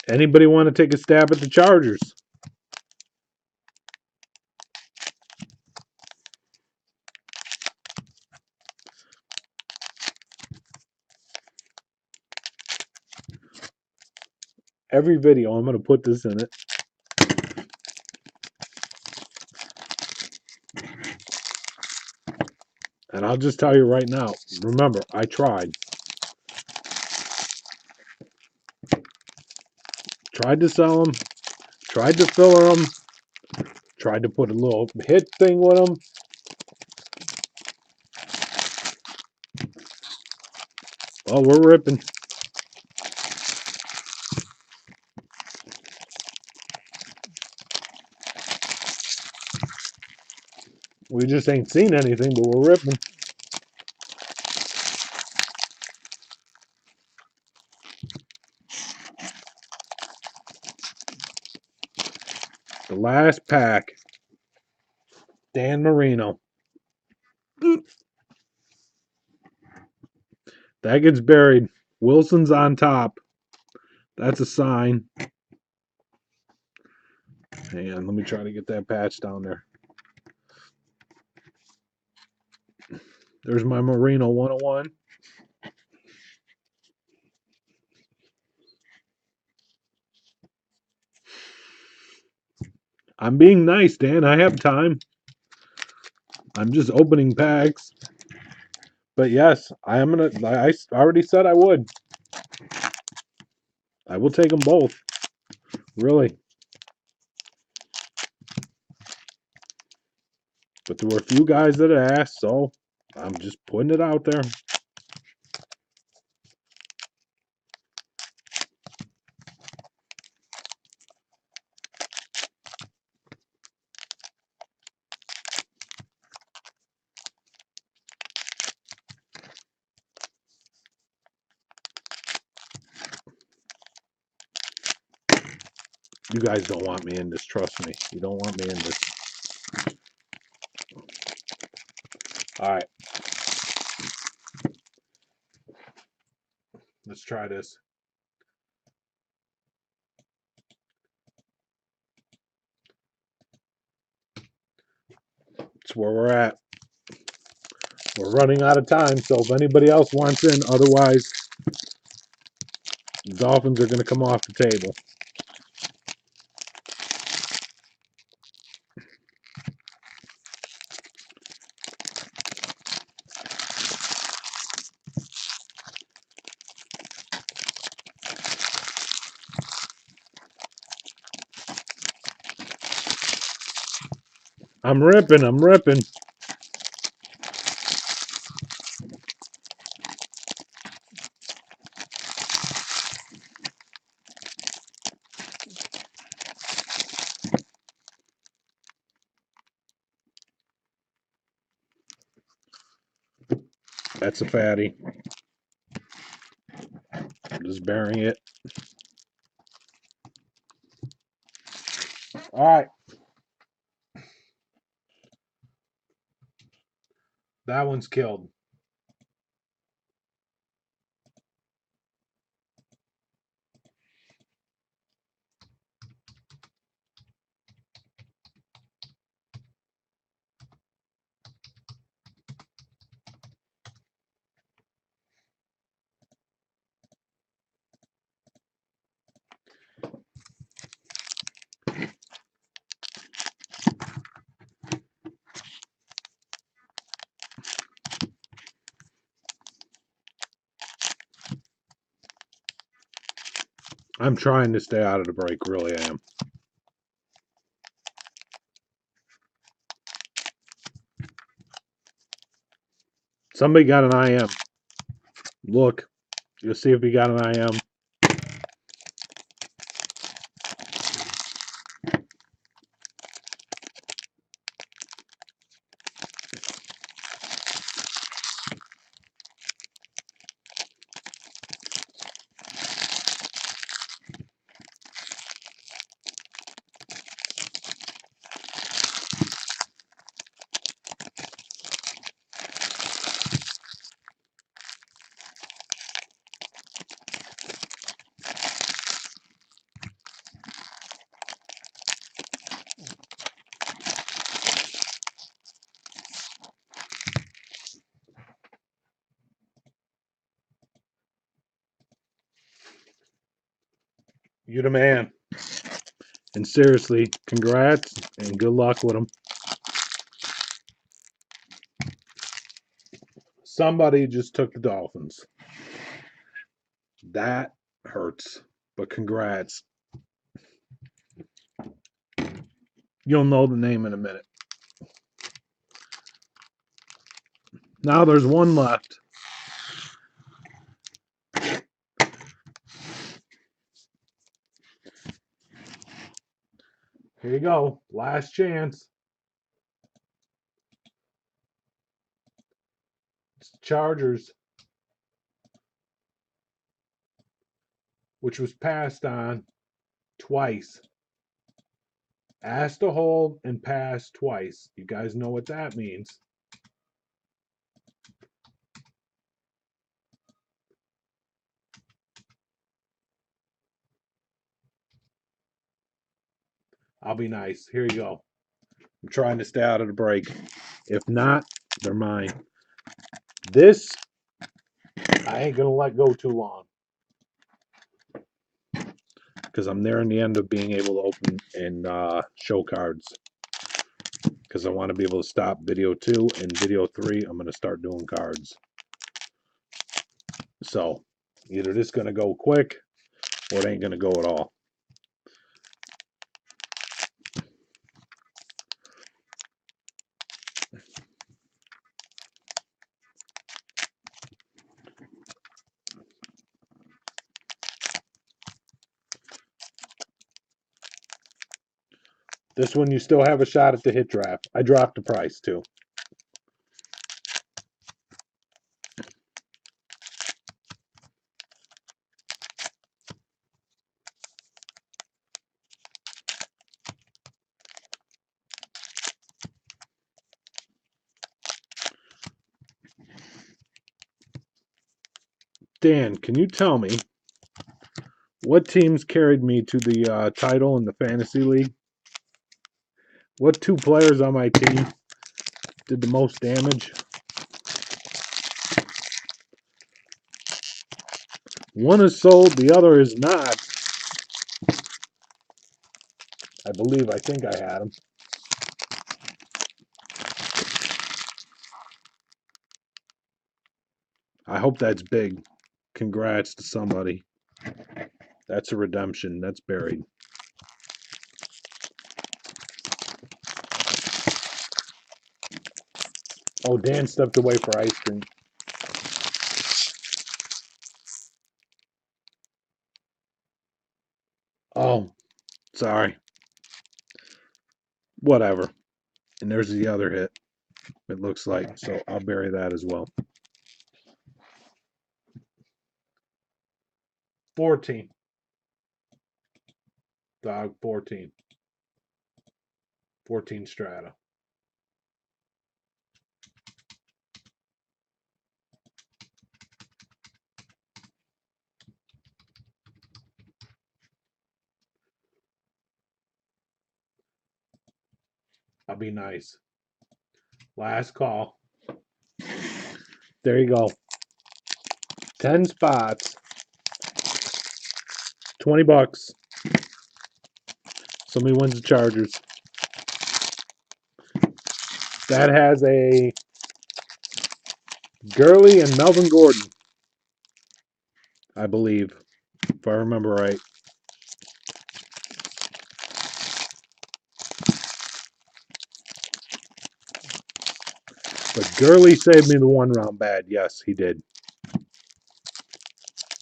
Anybody want to take a stab at the Chargers? Every video, I'm going to put this in it. And I'll just tell you right now, remember, I tried. Tried to sell them, tried to filler them, tried to put a little hit thing with them. Oh, we're ripping. We just ain't seen anything, but we're ripping. The last pack Dan Marino. That gets buried. Wilson's on top. That's a sign. Hang on, let me try to get that patch down there. There's my Marino 101. I'm being nice, Dan. I have time. I'm just opening packs. But yes, I am gonna. I already said I would. I will take them both. Really. But there were a few guys that asked, so I'm just putting it out there. You guys don't want me in this, trust me. You don't want me in this. All right. Let's try this. That's where we're at. We're running out of time, so if anybody else wants in, otherwise, the Dolphins are going to come off the table. I'm ripping. I'm ripping. That's a fatty. I'm just burying it. All right. That one's killed. I'm trying to stay out of the break, really I am. Somebody got an IM. Look. You'll see if he got an IM. You the man. And seriously, congrats and good luck with them. Somebody just took the Dolphins. That hurts. But congrats. You'll know the name in a minute. Now there's one left. Here you go. Last chance. It's Chargers, which was passed on twice. Asked to hold and pass twice. You guys know what that means. I'll be nice. Here you go. I'm trying to stay out of the break. If not, they're mine. This, I ain't going to let go too long. Because I'm there in the end of being able to open and show cards. Because I want to be able to stop video 2 and video 3. I'm going to start doing cards. So, either this is going to go quick or it ain't going to go at all. This one, you still have a shot at the hit draft. I dropped the price, too. Dan, can you tell me what teams carried me to the title in the fantasy league? What 2 players on my team did the most damage? One is sold, the other is not. I think I had him. I hope that's big. Congrats to somebody. That's a redemption. That's buried. Oh, Dan stepped away for ice cream. Oh, sorry. Whatever. And there's the other hit, it looks like. So I'll bury that as well. 14. Dog 14. 14 strata. I'll be nice. Last call. There you go. 10 spots. $20. Somebody wins the Chargers. That has a Gurley and Melvin Gordon, I believe, if I remember right. But Gurley saved me the 1 round bad. Yes, he did.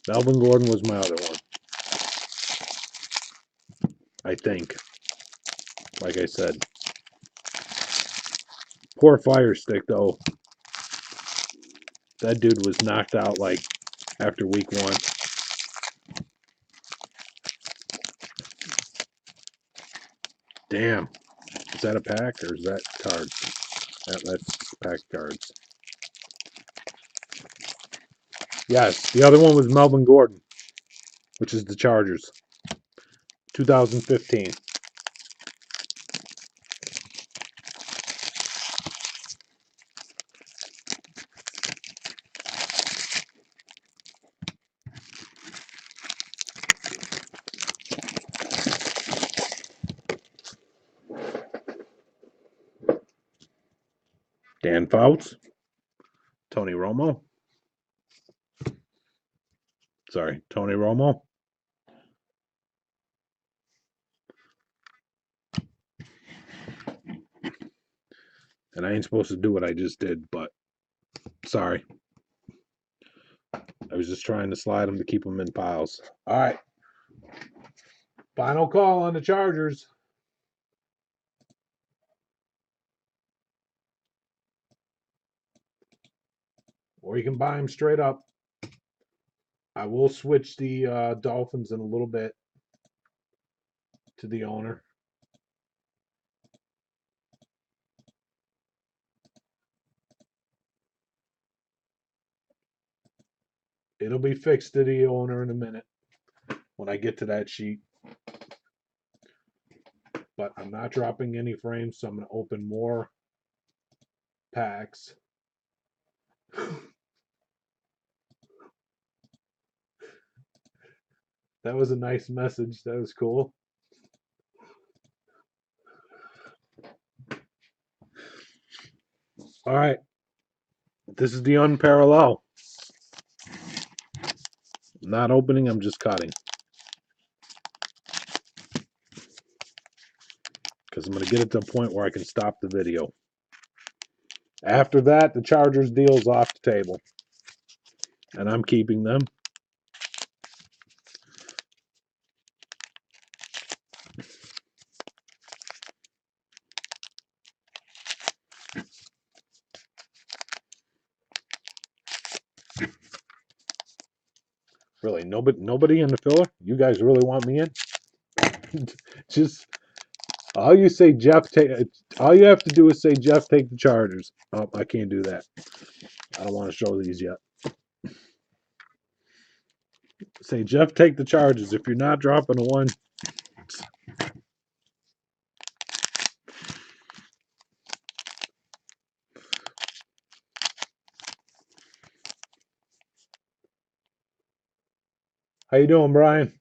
Melvin Gordon was my other one. I think. Like I said. Poor Fire Stick, though. That dude was knocked out like after week 1. Damn. Is that a pack or is that cards? That's pack cards. Yes, the other one was Melvin Gordon, which is the Chargers. 2015. Dan Fouts. Tony Romo. Sorry, Tony Romo. And I ain't supposed to do what I just did, but sorry. I was just trying to slide them to keep them in piles. All right. Final call on the Chargers. Or you can buy them straight up. I will switch the Dolphins in a little bit to the owner. It'll be fixed to the owner in a minute when I get to that sheet. But I'm not dropping any frames, so I'm going to open more packs. That was a nice message. That was cool. All right. This is the unparalleled. I'm not opening, I'm just cutting. Because I'm going to get it to a point where I can stop the video. After that, the Chargers deal's off the table. And I'm keeping them. Really, nobody in the filler? You guys really want me in? Just all you say, Jeff. All you have to do is say, Jeff, take the Chargers. Oh, I can't do that. I don't want to show these yet. Say, Jeff, take the Chargers. If you're not dropping a one. How you doing, Brian?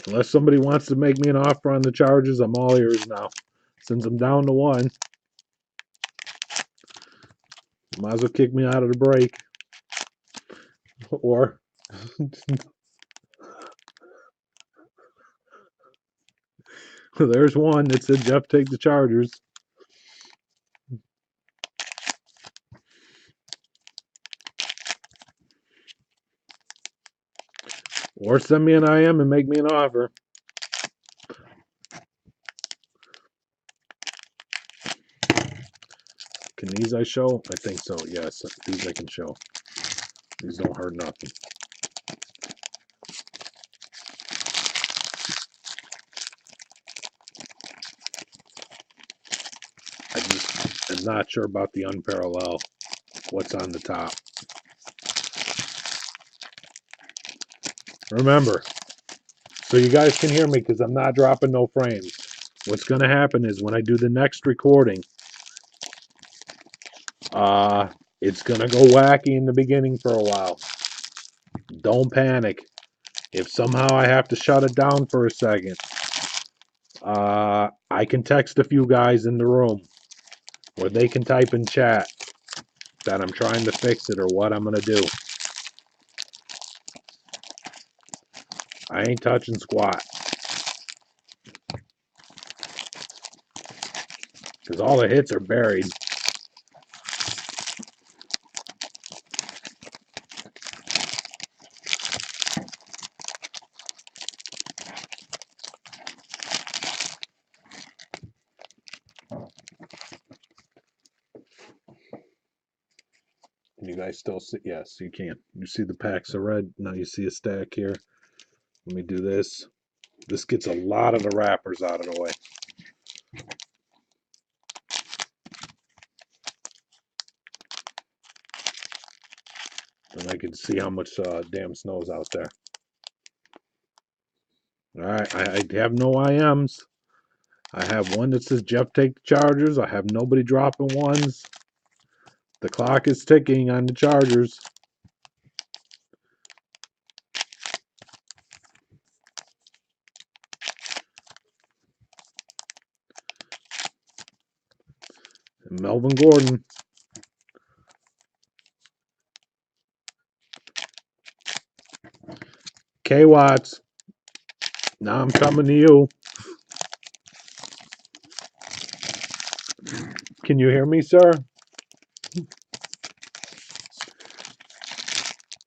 Unless somebody wants to make me an offer on the Chargers, I'm all ears now. Since I'm down to one, might as well kick me out of the break. Or there's one that said, Jeff, take the Chargers. Or send me an IM and make me an offer. Can these I show? I think so, yes. These I can show. These don't hurt nothing. I just am not sure about the unparalleled. What's on the top. Remember, so you guys can hear me because I'm not dropping no frames. What's going to happen is when I do the next recording, it's going to go wacky in the beginning for a while. Don't panic. If somehow I have to shut it down for a second, I can text a few guys in the room or they can type in chat that I'm trying to fix it or what I'm going to do. I ain't touching squat. Because all the hits are buried. Can you guys still see? Yes, you can. You see the packs of red. Now you see a stack here. Let me do this. This gets a lot of the wrappers out of the way. And I can see how much damn snow's out there. All right, I have no IMs. I have one that says Jeff take the Chargers. I have nobody dropping ones. The clock is ticking on the Chargers. And Melvin Gordon. K. Watts. Now I'm coming to you. Can you hear me, sir?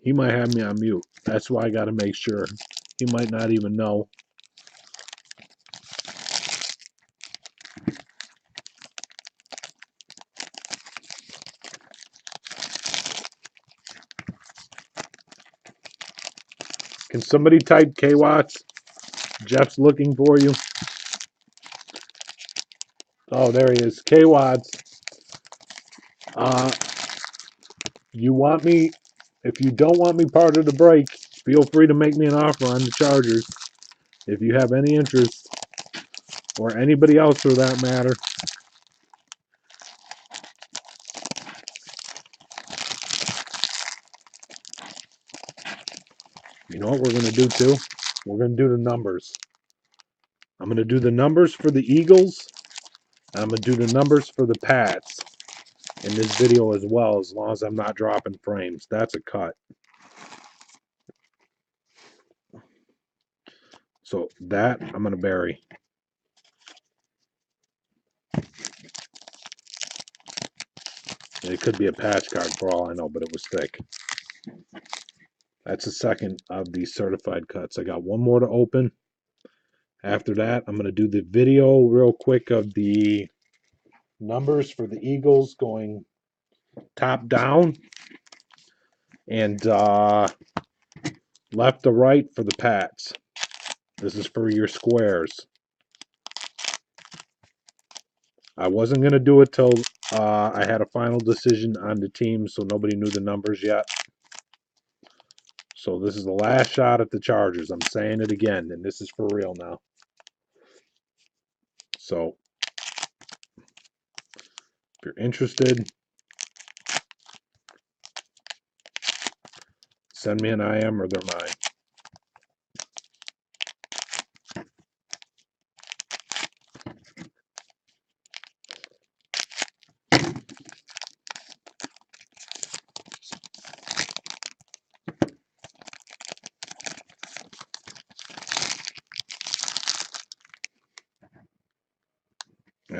He might have me on mute. That's why I got to make sure. He might not even know. Can somebody type K. Watts? Jeff's looking for you. Oh, there he is. K. Watts. you want me, if you don't want me part of the break, feel free to make me an offer on the Chargers. If you have any interest, or anybody else for that matter. You know what we're going to do too? We're going to do the numbers. I'm going to do the numbers for the Eagles. And I'm going to do the numbers for the Pats in this video as well, as long as I'm not dropping frames. That's a cut. So that I'm going to bury. It could be a patch card for all I know, but it was thick. That's the second of these certified cuts. I got one more to open. After that, I'm going to do the video real quick of the numbers for the Eagles going top down and left to right for the Pats. This is for your squares. I wasn't going to do it till I had a final decision on the team, so nobody knew the numbers yet. So this is the last shot at the Chargers. I'm saying it again, and this is for real now. So if you're interested, send me an IM or they're mine.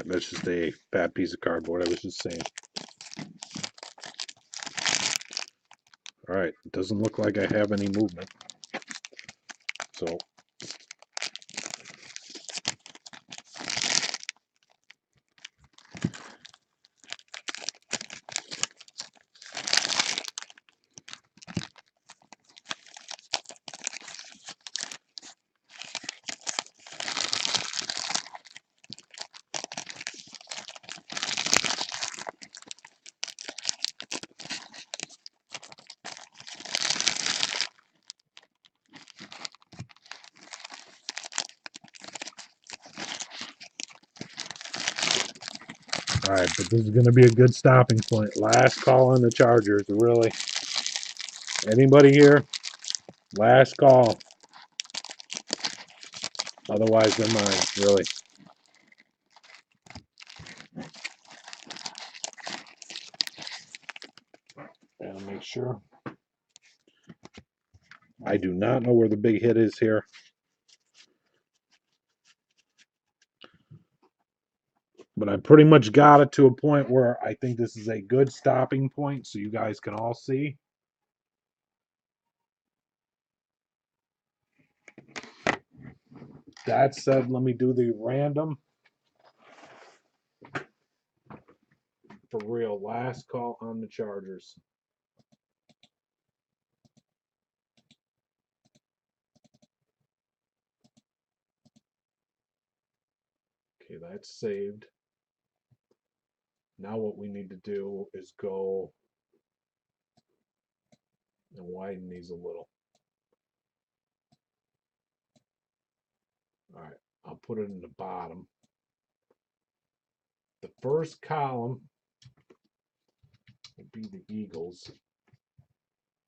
That's just a fat piece of cardboard. I was just saying. All right, it doesn't look like I have any movement. So all right, but this is going to be a good stopping point. Last call on the Chargers, really. Anybody here? Last call. Otherwise, they're mine, really. And make sure. I do not know where the big hit is here. But I pretty much got it to a point where I think this is a good stopping point so you guys can all see. That said, let me do the random. For real, last call on the Chargers. Okay, that's saved. Now what we need to do is go and widen these a little. All right, I'll put it in the bottom. The first column will be the Eagles.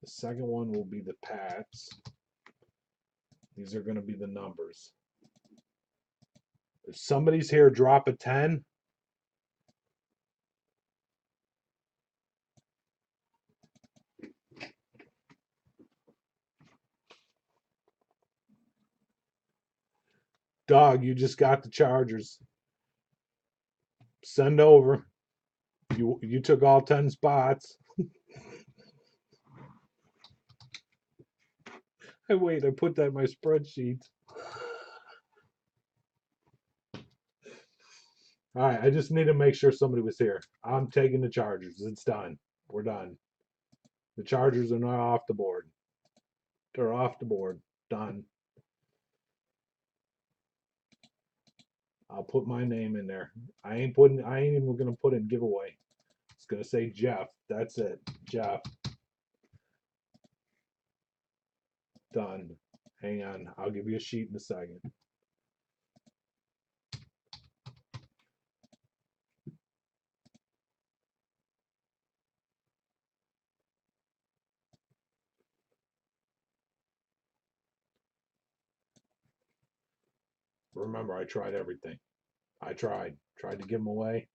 The second one will be the Pats. These are going to be the numbers. If somebody's here, drop a 10. Dog, you just got the Chargers. Send over. You took all 10 spots. Hey, wait, I put that in my spreadsheet. All right, I just need to make sure somebody was here. I'm taking the Chargers. It's done. We're done. The Chargers are now off the board. They're off the board. Done. I'll put my name in there. I ain't even gonna put in giveaway. It's gonna say Jeff. That's it. Jeff. Done. Hang on. I'll give you a sheet in a second. Remember, I tried everything. I tried. Tried to give them away.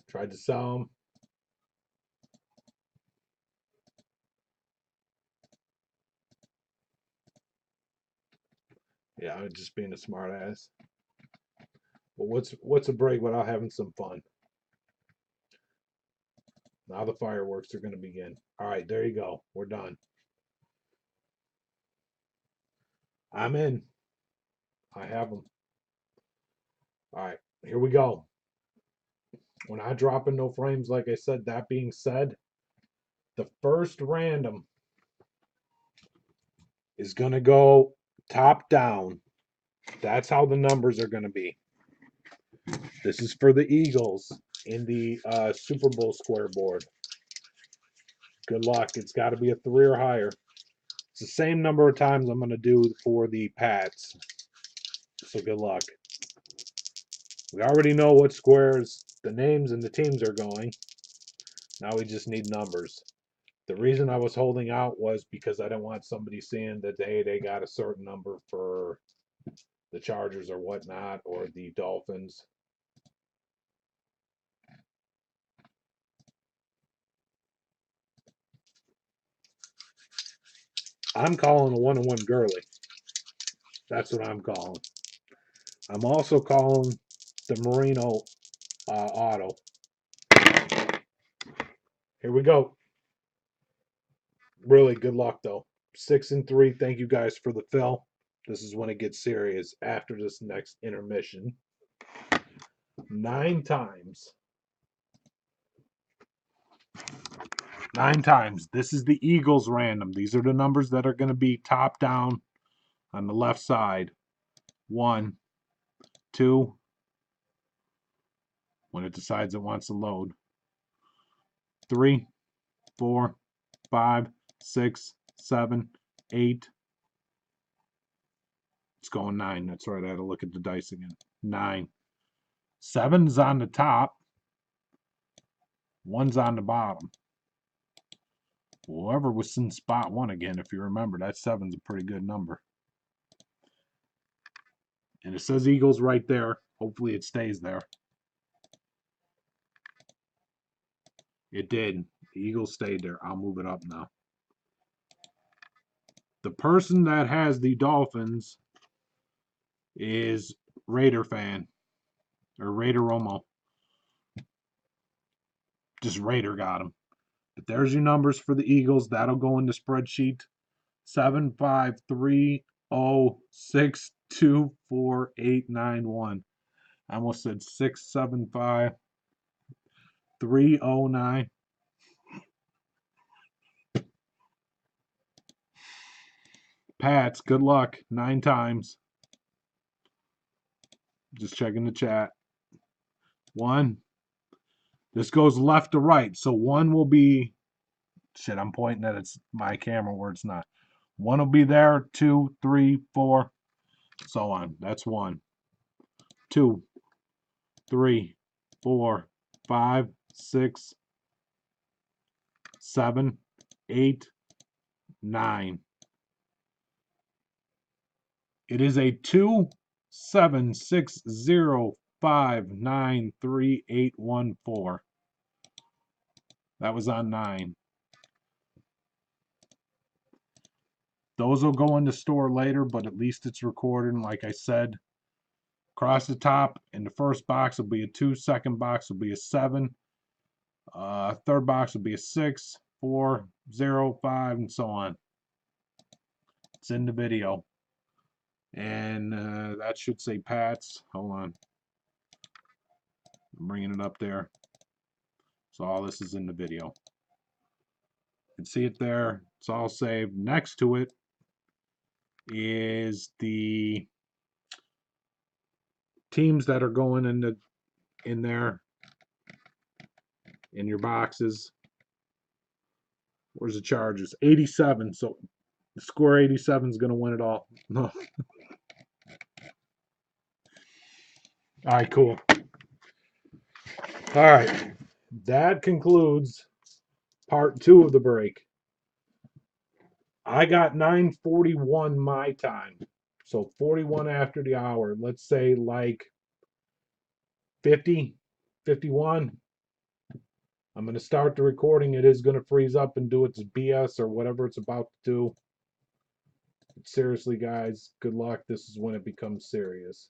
Tried to sell them. Yeah, I'm just being a smart ass. But what's a break without having some fun? Now the fireworks are going to begin. All right, there you go. We're done. I'm in. I have them. All right, here we go. When I drop in no frames, like I said, that being said, the first random is going to go top down. That's how the numbers are going to be. This is for the Eagles in the Super Bowl square board. Good luck. It's got to be a 3 or higher. It's the same number of times I'm going to do for the Pats. So good luck. We already know what squares the names and the teams are going. Now we just need numbers. The reason I was holding out was because I didn't want somebody seeing that they got a certain number for the Chargers or whatnot, or the Dolphins. I'm calling a 1-1 Gurley. That's what I'm calling. I'm also calling the Marino auto. Here we go. Really good luck though. 6-3. Thank you guys for the fill. This is when it gets serious after this next intermission. 9 times. 9 times. This is the Eagles random. These are the numbers that are going to be top down on the left side. 1, 2. When it decides it wants to load. 3, 4, 5, 6, 7, 8. It's going 9. That's right. I had to look at the dice again. 9. 7's on the top. 1's on the bottom. Whoever was in spot 1 again, if you remember, that 7's a pretty good number. And it says Eagles right there. Hopefully it stays there. It did. The Eagles stayed there. I'll move it up now. The person that has the Dolphins is Raider fan. Or Raider Romo. Just Raider got him. But there's your numbers for the Eagles. That'll go in the spreadsheet. 7, 5, 3, 0, 6, 2, 4, 8, 9, 1. I almost said 6, 7, 5, 3, 0, 9. Pats, good luck. 9 times. Just checking the chat. 1. This goes left to right. So 1 will be... Shit, I'm pointing at my camera where it's not. 1 will be there. 2, 3, 4, so on. That's 1. 2, 3, 4, 5, 6, 7, 8, 9. It is a 2, 7, 6, 0, 5, 9, 3, 8, 1, 4. That was on 9. Those will go in the store later, but at least it's recorded. And like I said, across the top in the first box will be a 2, second box will be a 7, third box will be a 6, 4, 0, 5, and so on. It's in the video. And that should say Pats. Hold on. I'm bringing it up there. So all this is in the video. You can see it there. It's all saved. Next to it is the teams that are going in there. in your boxes. Where's the Chargers? 87. So score 87 is going to win it all. No. All right, cool. All right. That concludes part 2 of the break. I got 9:41 my time. So 41 after the hour. Let's say like 50, 51. I'm going to start the recording. It is going to freeze up and do its BS or whatever it's about to do. But seriously, guys, good luck. This is when it becomes serious.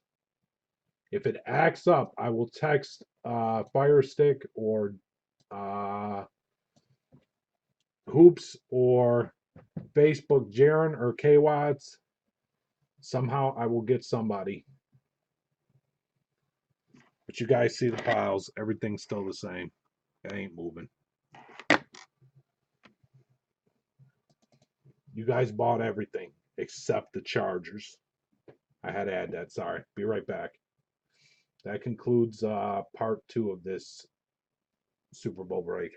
If it acts up, I will text Fire Stick or Hoops or Facebook Jaren or K-Watts. Somehow I will get somebody. But you guys see the piles. Everything's still the same. It ain't moving. You guys bought everything except the Chargers. I had to add that. Sorry. Be right back. That concludes part 2 of this Super Bowl break.